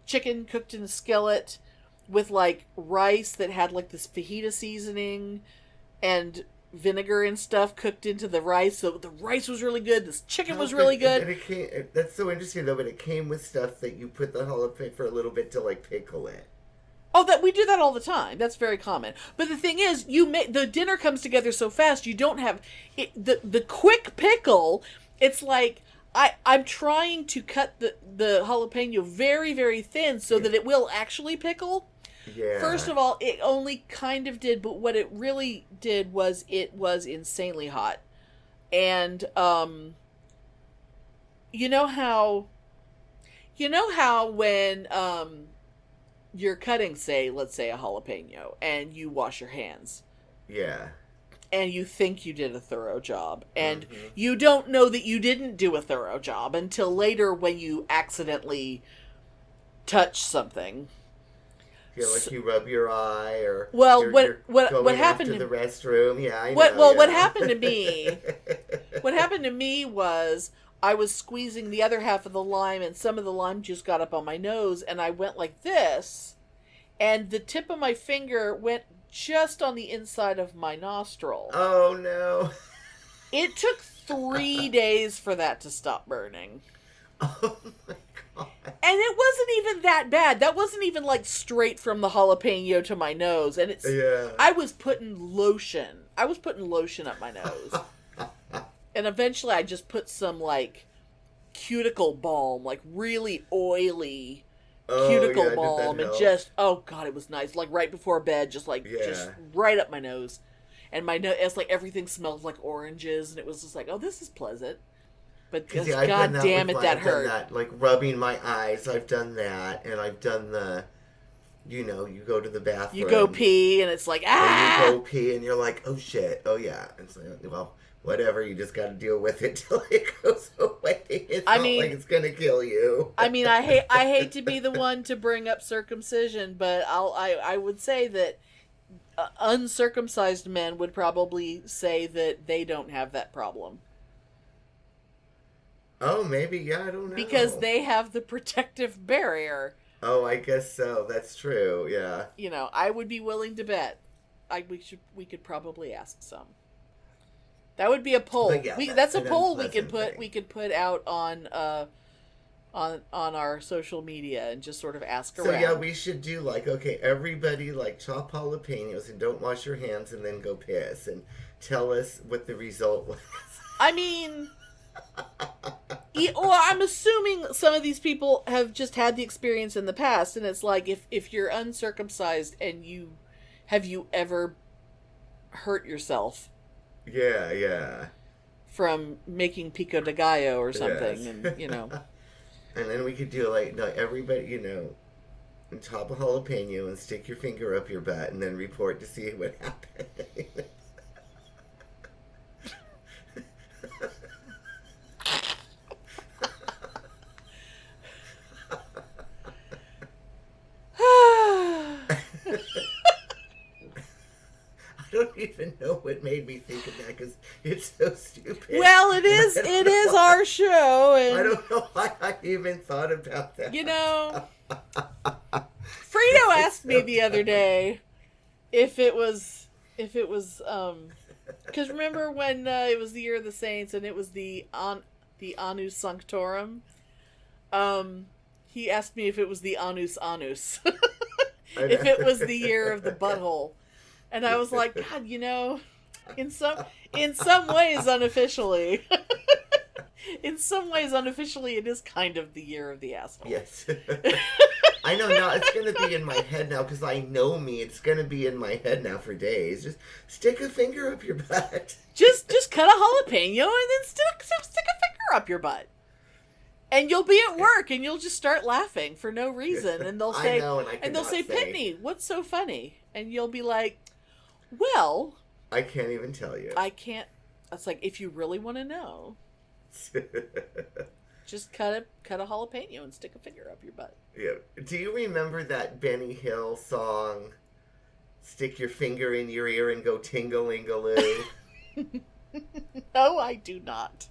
chicken cooked in a skillet with like rice that had like this fajita seasoning and vinegar and stuff cooked into the rice. So the rice was really good. This chicken was really good. And it came, that's so interesting though, but it came with stuff that you put the jalapeno for a little bit to like pickle it. Oh, that we do that all the time. That's very common. But the thing is, the dinner comes together so fast. You don't have the quick pickle. It's like I'm trying to cut the jalapeno very, very thin so that it will actually pickle. Yeah. First of all, it only kind of did, but what it really did was it was insanely hot. And you know how when you're cutting, let's say a jalapeno, and you wash your hands. Yeah. And you think you did a thorough job. And you don't know that you didn't do a thorough job until later when you accidentally touch something. Yeah, like you rub your eye, or well, you're what going happened to to the restroom? Yeah, I know. what happened to me? What happened to me was I was squeezing the other half of the lime, and some of the lime juice got up on my nose, and I went like this, and the tip of my finger went just on the inside of my nostril. Oh no! It took 3 days for that to stop burning. Oh my god! And it wasn't even that bad. That wasn't even like straight from the jalapeno to my nose. And I was putting lotion. Up my nose. And eventually I just put some like cuticle balm, like really oily cuticle balm, and just, oh god, it was nice. Like right before bed, just right up my nose. And my nose, it's like everything smelled like oranges, and it was just like, oh, this is pleasant. But god damn it, that hurt. That, like rubbing my eyes, I've done that, and I've done the, you go to the bathroom. You go pee, and it's like, ah! And you go pee, and you're like, oh shit, oh yeah. And it's like, well, whatever, you just got to deal with it till it goes away. It's not like it's gonna kill you. I mean, I hate to be the one to bring up circumcision, but I would say that uncircumcised men would probably say that they don't have that problem. Oh, maybe, yeah, I don't know. Because they have the protective barrier. Oh, I guess so. That's true, yeah. I would be willing to bet. We could probably ask some. That would be a poll. Yeah, that's a poll we could put out on our social media and just sort of ask around. So yeah, we should do everybody chop jalapenos and don't wash your hands and then go piss, and tell us what the result was? I mean, well, I'm assuming some of these people have just had the experience in the past, and it's like, if you're uncircumcised and have you ever hurt yourself? Yeah. From making pico de gallo or something, Yes. and, you know. And then we could do, like, no, everybody, you know, top a jalapeno and stick your finger up your butt and then report to see what happened. I don't even know what made me think of that because it's so stupid. Well, it is our show, and I don't know why I even thought about that. you know, Frito asked me the other day if it was because remember when it was the Year of the Saints and it was the Annus Sanctorum. He asked me if it was the Annus Annus, if it was the year of the butthole. And I was like, God, you know, in some ways unofficially, it is kind of the year of the asshole. Yes. I know now it's going to be in my head now because I know me. It's going to be in my head now for days. Just stick a finger up your butt. Just cut a jalapeno and then stick a finger up your butt. And you'll be at work and you'll just start laughing for no reason. And they'll say, Pitney, what's so funny? And you'll be like, well, I can't even tell you. I can't. It's like, if you really want to know, just cut a jalapeno and stick a finger up your butt. Yeah. Do you remember that Benny Hill song, "Stick Your Finger in Your Ear and Go Tingle-Lingaloo"? No, I do not.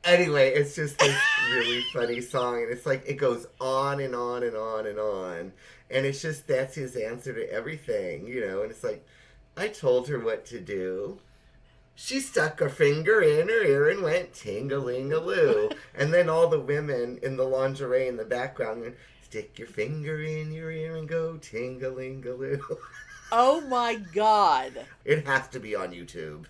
Anyway, it's just this really funny song, and it's like it goes on and on and on and on, and it's just that's his answer to everything, you know. And it's like, I told her what to do. She stuck her finger in her ear and went ting-a-ling-a-loo. And then all the women in the lingerie in the background went, stick your finger in your ear and go ting-a-ling-a-loo. Oh my God. It has to be on YouTube.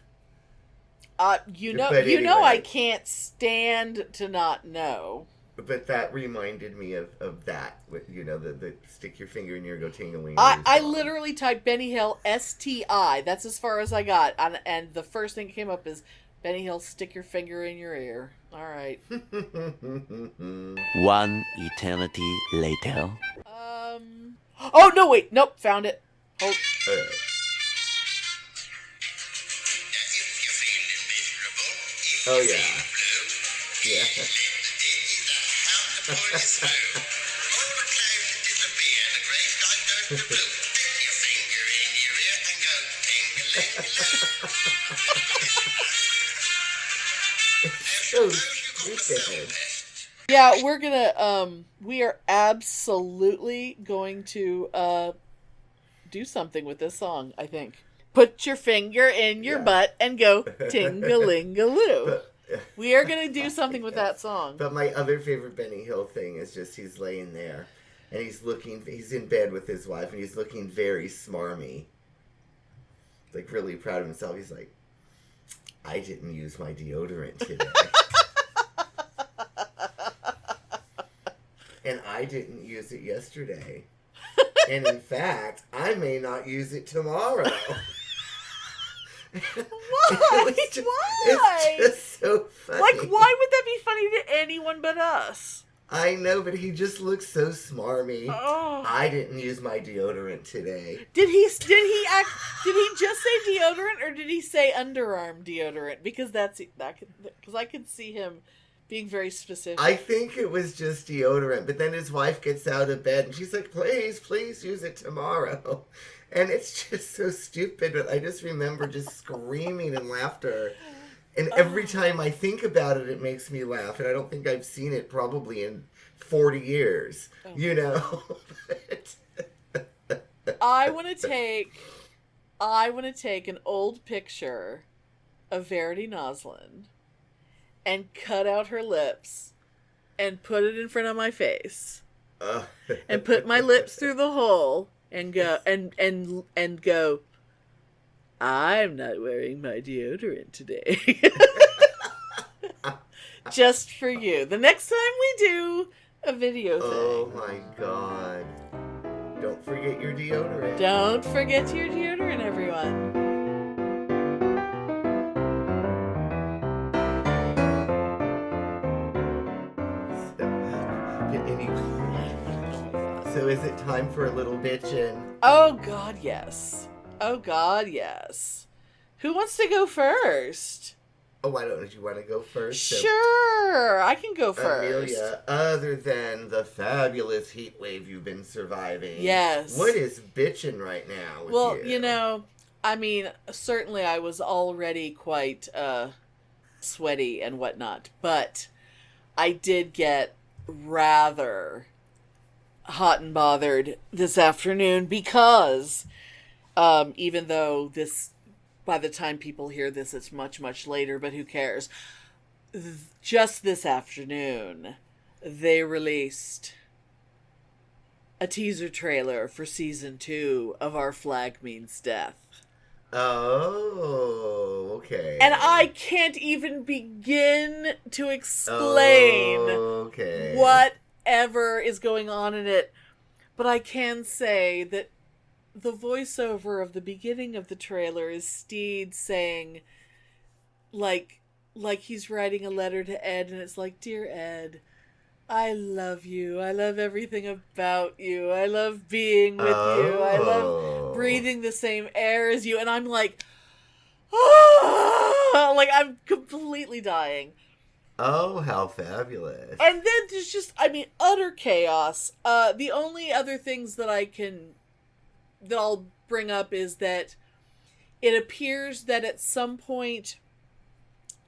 You But know, anyway. I can't stand to not know. But that reminded me of that, you know, the stick your finger in your go ting-a-ling. I literally typed Benny Hill STI. That's as far as I got. And the first thing that came up is Benny Hill, stick your finger in your ear. All right. One eternity later. Oh, no, wait. Nope, found it. Hold. Oh, yeah. Yeah. So stupid. Yeah, we're gonna, we are absolutely going to, do something with this song, I think. Put your finger in your butt and go ting-a-ling-a-loo. We are going to do something with that song. But my other favorite Benny Hill thing is just he's laying there and he's in bed with his wife and he's looking very smarmy. Like really proud of himself. He's like, I didn't use my deodorant today. And I didn't use it yesterday. And in fact, I may not use it tomorrow. Why? It's just so funny. Like, why would that be funny to anyone but us? I know, but he just looks so smarmy. Oh. I didn't use my deodorant today. Did he just say deodorant, or did he say underarm deodorant? Because because I could see him being very specific. I think it was just deodorant, but then his wife gets out of bed and she's like, please use it tomorrow. And it's just so stupid, but I just remember just screaming in laughter. And every time I think about it, it makes me laugh. And I don't think I've seen it probably in 40 years, you know? I want to take an old picture of Verity Noslin and cut out her lips and put it in front of my face and put my lips through the hole and go and go, I'm not wearing my deodorant today. Just for you. The next time we do a video thing. Oh my god. Don't forget your deodorant. Don't forget your deodorant, everyone. So is it time for a little bitchin'? Oh god, yes. Oh god, yes. Who wants to go first? Oh, why don't you want to go first? Sure, I can go first. Amelia, other than the fabulous heat wave you've been surviving, yes, what is bitchin' right now with well, you? I mean, certainly I was already quite sweaty and whatnot, but I did get rather hot and bothered this afternoon because even though by the time people hear this, it's much, much later, but who cares? Just this afternoon, they released a teaser trailer for season 2 of Our Flag Means Death. Oh, okay. And I can't even begin to explain whatever is going on in it, but I can say that the voiceover of the beginning of the trailer is Steed saying, like he's writing a letter to Ed, and it's like, "Dear Ed, I love you. I love everything about you. I love being with you. I love breathing the same air as you." And I'm like, oh, like I'm completely dying. Oh, how fabulous. And then there's just, utter chaos. The only other things that I'll bring up is that it appears that at some point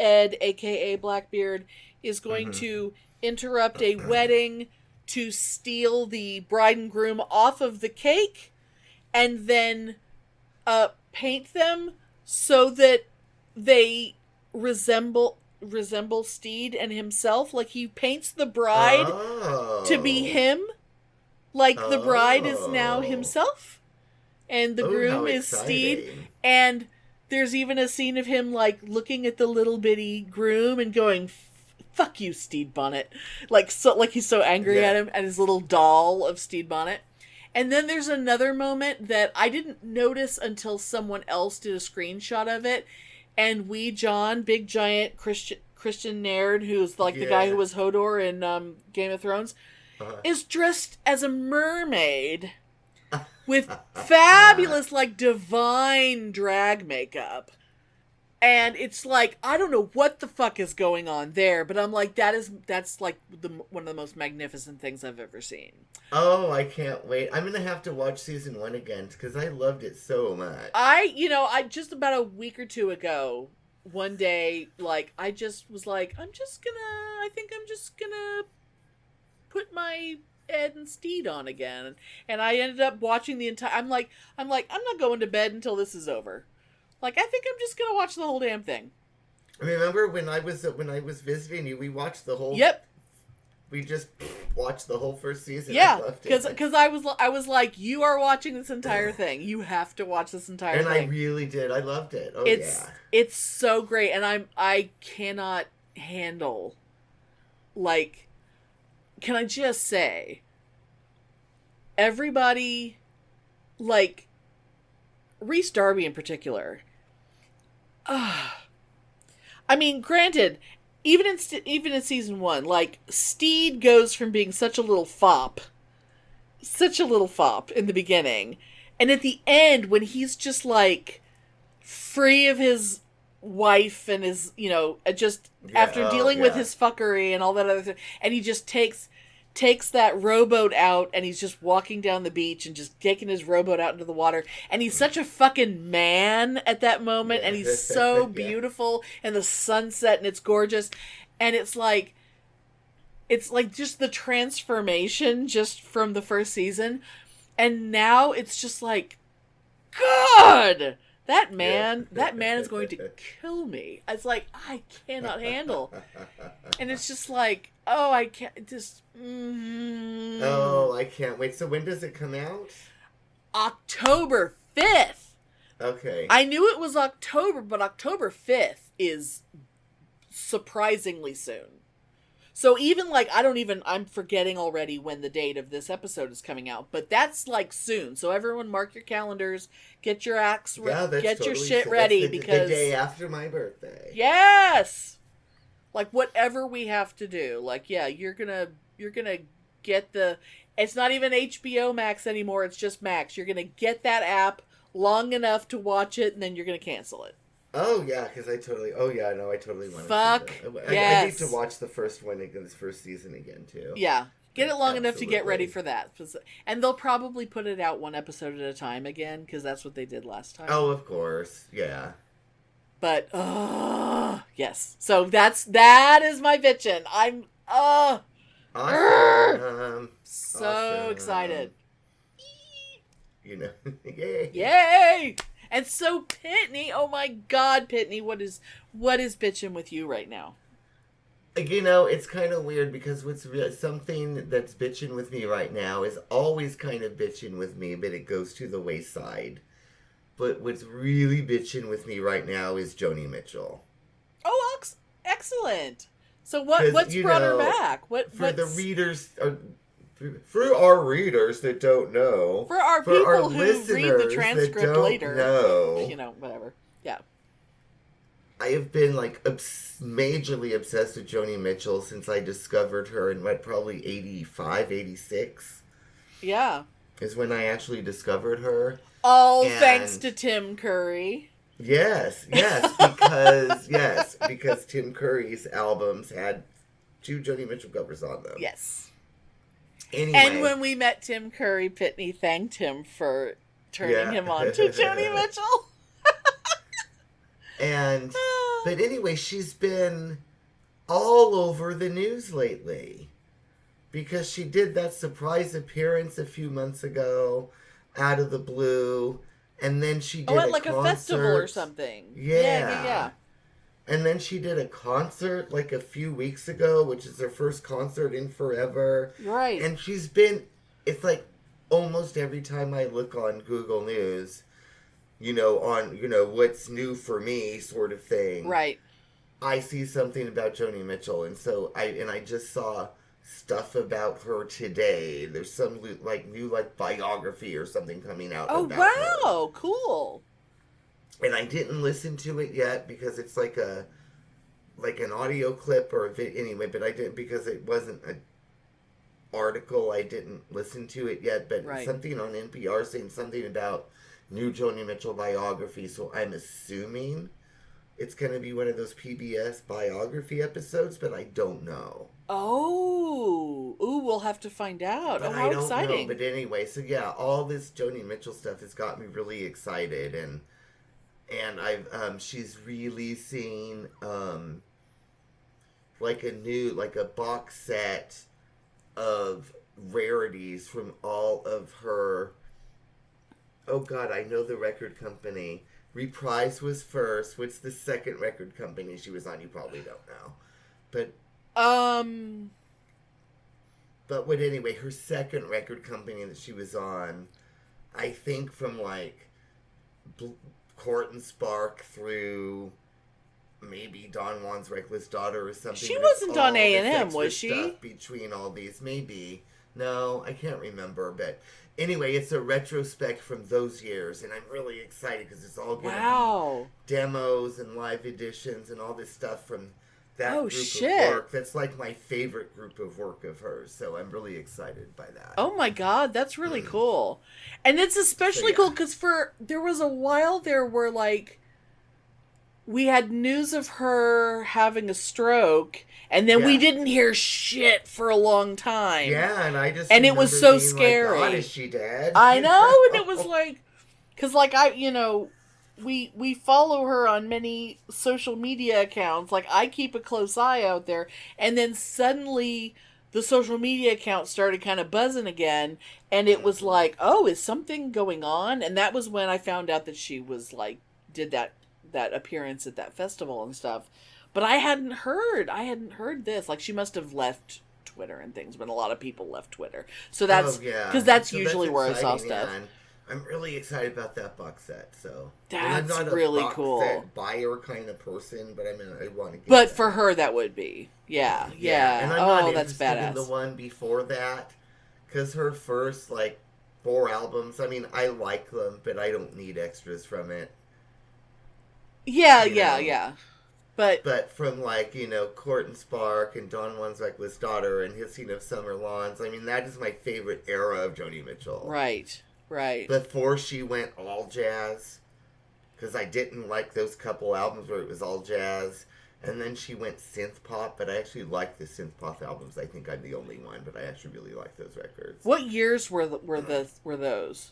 Ed, aka Blackbeard, is going to interrupt a wedding to steal the bride and groom off of the cake and then paint them so that they resemble Steed and himself. Like, he paints the bride to be him. Like, the bride is now himself. And the groom is Steed. And there's even a scene of him, like, looking at the little bitty groom and going, "Fuck you, Steed Bonnet." Like he's so angry at him, at his little doll of Steed Bonnet. And then there's another moment that I didn't notice until someone else did a screenshot of it. And John, big giant Christian nerd, who's like the guy who was Hodor in Game of Thrones, is dressed as a mermaid with fabulous, like, divine drag makeup. And it's like, I don't know what the fuck is going on there, but I'm like, that's like one of the most magnificent things I've ever seen. Oh, I can't wait. I'm going to have to watch season 1 again because I loved it so much. I just about a week or two ago, one day, like, I just was like, I think I'm just gonna put my Ed and Steed on again. And I ended up watching the entire, I'm like, I'm not going to bed until this is over. Like, I think I'm just gonna watch the whole damn thing. Remember when I was visiting you, we watched the whole... Yep. We just watched the whole first season. Yeah, because I was like, you are watching this entire thing. You have to watch this entire thing. And I really did. I loved it. Oh, It's so great, and I cannot handle, like, can I just say, everybody, like, Rhys Darby in particular. I mean, granted, even in season 1, like, Steed goes from being such a little fop in the beginning, and at the end, when he's just, like, free of his wife and his, after dealing with his fuckery and all that other thing, and he just takes that rowboat out, and he's just walking down the beach and just taking his rowboat out into the water, and he's such a fucking man at that moment, and he's so beautiful, and the sunset, and it's gorgeous, and it's like just the transformation just from the first season, and now it's just like, God, that man is going to kill me. It's like, I cannot handle. And it's just like, oh, I can't, just... Oh, I can't wait. So when does it come out? October 5th. Okay. I knew it was October, but October 5th is surprisingly soon. So even like, I'm forgetting already when the date of this episode is coming out, but that's like soon. So everyone mark your calendars, get your acts, get your shit ready, because the day after my birthday. Yes! Like whatever we have to do. Like, yeah, you're gonna get it's not even HBO Max anymore, it's just Max. You're gonna get that app long enough to watch it, and then you're gonna cancel it. Oh, yeah, because I totally want to Fuck, see that. yes. I need to watch the first one again, this first season again, too. Yeah. Get it long enough to get ready Absolutely. for that. And they'll probably put it out one episode at a time again, because that's what they did last time. Oh, of course. Yeah. But, yes. So that is my bitchin'. I'm, Awesome. so Awesome. excited. You know, yay. Yay! And so Pitney, oh my God, Pitney, what is bitchin' with you right now? You know, it's kind of weird because something that's bitching with me right now is always kind of bitching with me, but it goes to the wayside. But what's really bitching with me right now is Joni Mitchell. Oh, excellent. So what's brought her back? For our readers that don't know, for our people who read the listeners transcript that don't later, know, whatever. Yeah. I have been like majorly obsessed with Joni Mitchell since I discovered her in probably 85, 86. Yeah. Is when I actually discovered her. All thanks to Tim Curry. Yes, because Tim Curry's albums had 2 Joni Mitchell covers on them. Yes. Anyway. And when we met Tim Curry, Pitney thanked him for turning him on to Joni Mitchell. But anyway, she's been all over the news lately because she did that surprise appearance a few months ago out of the blue, and then she did at a concert. A festival or something. Yeah. And then she did a concert like a few weeks ago, which is her first concert in forever. Right. And it's like almost every time I look on Google News, on what's new for me sort of thing. Right. I see something about Joni Mitchell, and so I just saw stuff about her today. There's some new biography or something coming out. Oh, about wow, her. Cool. And I didn't listen to it yet because it's like an audio clip or a video anyway. But I didn't because it wasn't an article. I didn't listen to it yet. But something on NPR saying something about new Joni Mitchell biography. So I'm assuming it's going to be one of those PBS biography episodes, but I don't know. Oh, we'll have to find out. But how I don't exciting! know. But anyway, so yeah, all this Joni Mitchell stuff has got me really excited, and she's releasing a box set of rarities from all of her. Oh God, I know the record company. Reprise was first. What's the second record company she was on? You probably don't know. But anyway, her second record company that she was on, I think from Court and Spark through maybe Don Juan's Reckless Daughter or something. She wasn't on A&M, was she? Stuff between all these, maybe. No, I can't remember, but anyway, it's a retrospect from those years, and I'm really excited because it's all going to be demos and live editions and all this stuff from that group of work. That's like my favorite group of work of hers, so I'm really excited by that. Oh my God, that's really cool. And it's especially cool because there was a while there where we had news of her having a stroke, and then we didn't hear shit for a long time. Yeah, and it was so scary. God, is she dead? I know, and it was because we follow her on many social media accounts. I keep a close eye out there, and then suddenly the social media account started kind of buzzing again, and it was oh, is something going on? And that was when I found out that she was did that appearance at that festival and stuff. But I hadn't heard this. She must have left Twitter and things when a lot of people left Twitter. So that's because that's usually where I saw stuff. I'm really excited about that box set. So That's I'm not really a box cool. set buyer kind of person, but I mean, I want to get. But that. for her, that would be. Yeah. And I'm not that's interested badass. in the one before that, because her first 4 albums. I mean, I like them, but I don't need extras from it. Yeah. But from Court and Spark and Don Juan's Reckless Daughter and Hissing of Summer Lawns, I mean, that is my favorite era of Joni Mitchell. right. Before she went all jazz, because I didn't like those couple albums where it was all jazz, and then she went synth pop, but I actually like the synth pop albums. I think I'm the only one, but I actually really like those records. What years were those?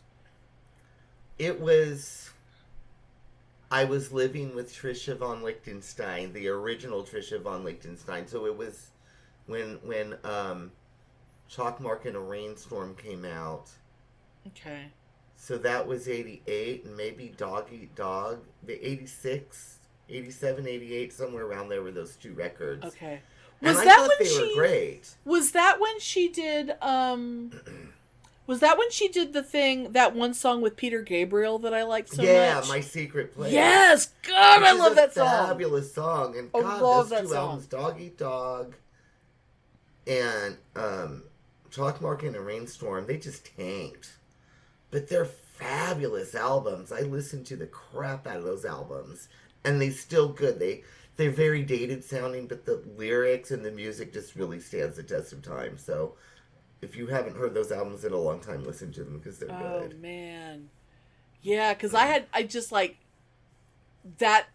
It was... I was living with Trisha Von Lichtenstein, the original Trisha Von Lichtenstein. So it was when Chalk Mark in a Rainstorm came out. Okay. So that was 88, and maybe Dog Eat Dog, the 86, 87, 88, somewhere around there were those 2 records. Okay. And I thought they were great. Was that when she did Was that when she did that one song with Peter Gabriel that I liked so much? Yeah, My Secret Place. Yes! God, I love that song! Fabulous song. And I God, love those that 2 song. albums, Dog Eat Dog and Chalk Mark in a Rainstorm, they just tanked. But they're fabulous albums. I listened to the crap out of those albums. And they're still good. They're very dated sounding, but the lyrics and the music just really stands the test of time. So if you haven't heard those albums in a long time, listen to them because they're good. Oh, man. Yeah, because I just that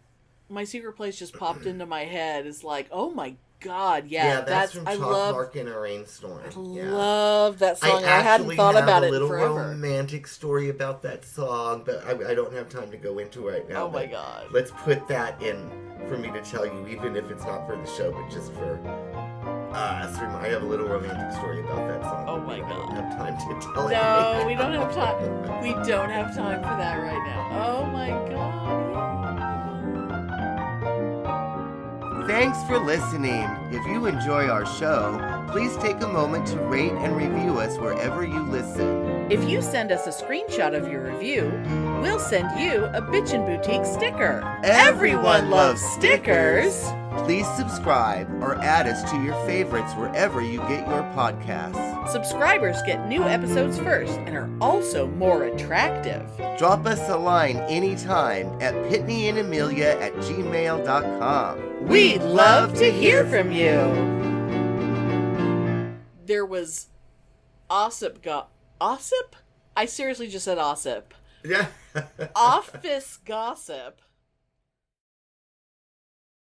My Secret Place just popped into my head. It's like, oh my God, yeah. That's from Chalk Mark in a Rainstorm. I love that song. I hadn't thought about it forever. I have a little romantic story about that song, but I don't have time to go into it right now. Oh my God. Let's put that in for me to tell you, even if it's not for the show, but just for us. I have a little romantic story about that song. Oh my God. I don't have time to tell it. No, we don't have time. We don't have time for that right now. Oh my God. Thanks for listening. If you enjoy our show, please take a moment to rate and review us wherever you listen. If you send us a screenshot of your review, we'll send you a Bitchen Boutique sticker. Everyone loves stickers. Please subscribe or add us to your favorites wherever you get your podcasts. Subscribers get new episodes first and are also more attractive. Drop us a line anytime at PitneyAndAmelia@gmail.com. We'd love to hear from you. There was Ossip? I seriously just said Ossip. Yeah. Office gossip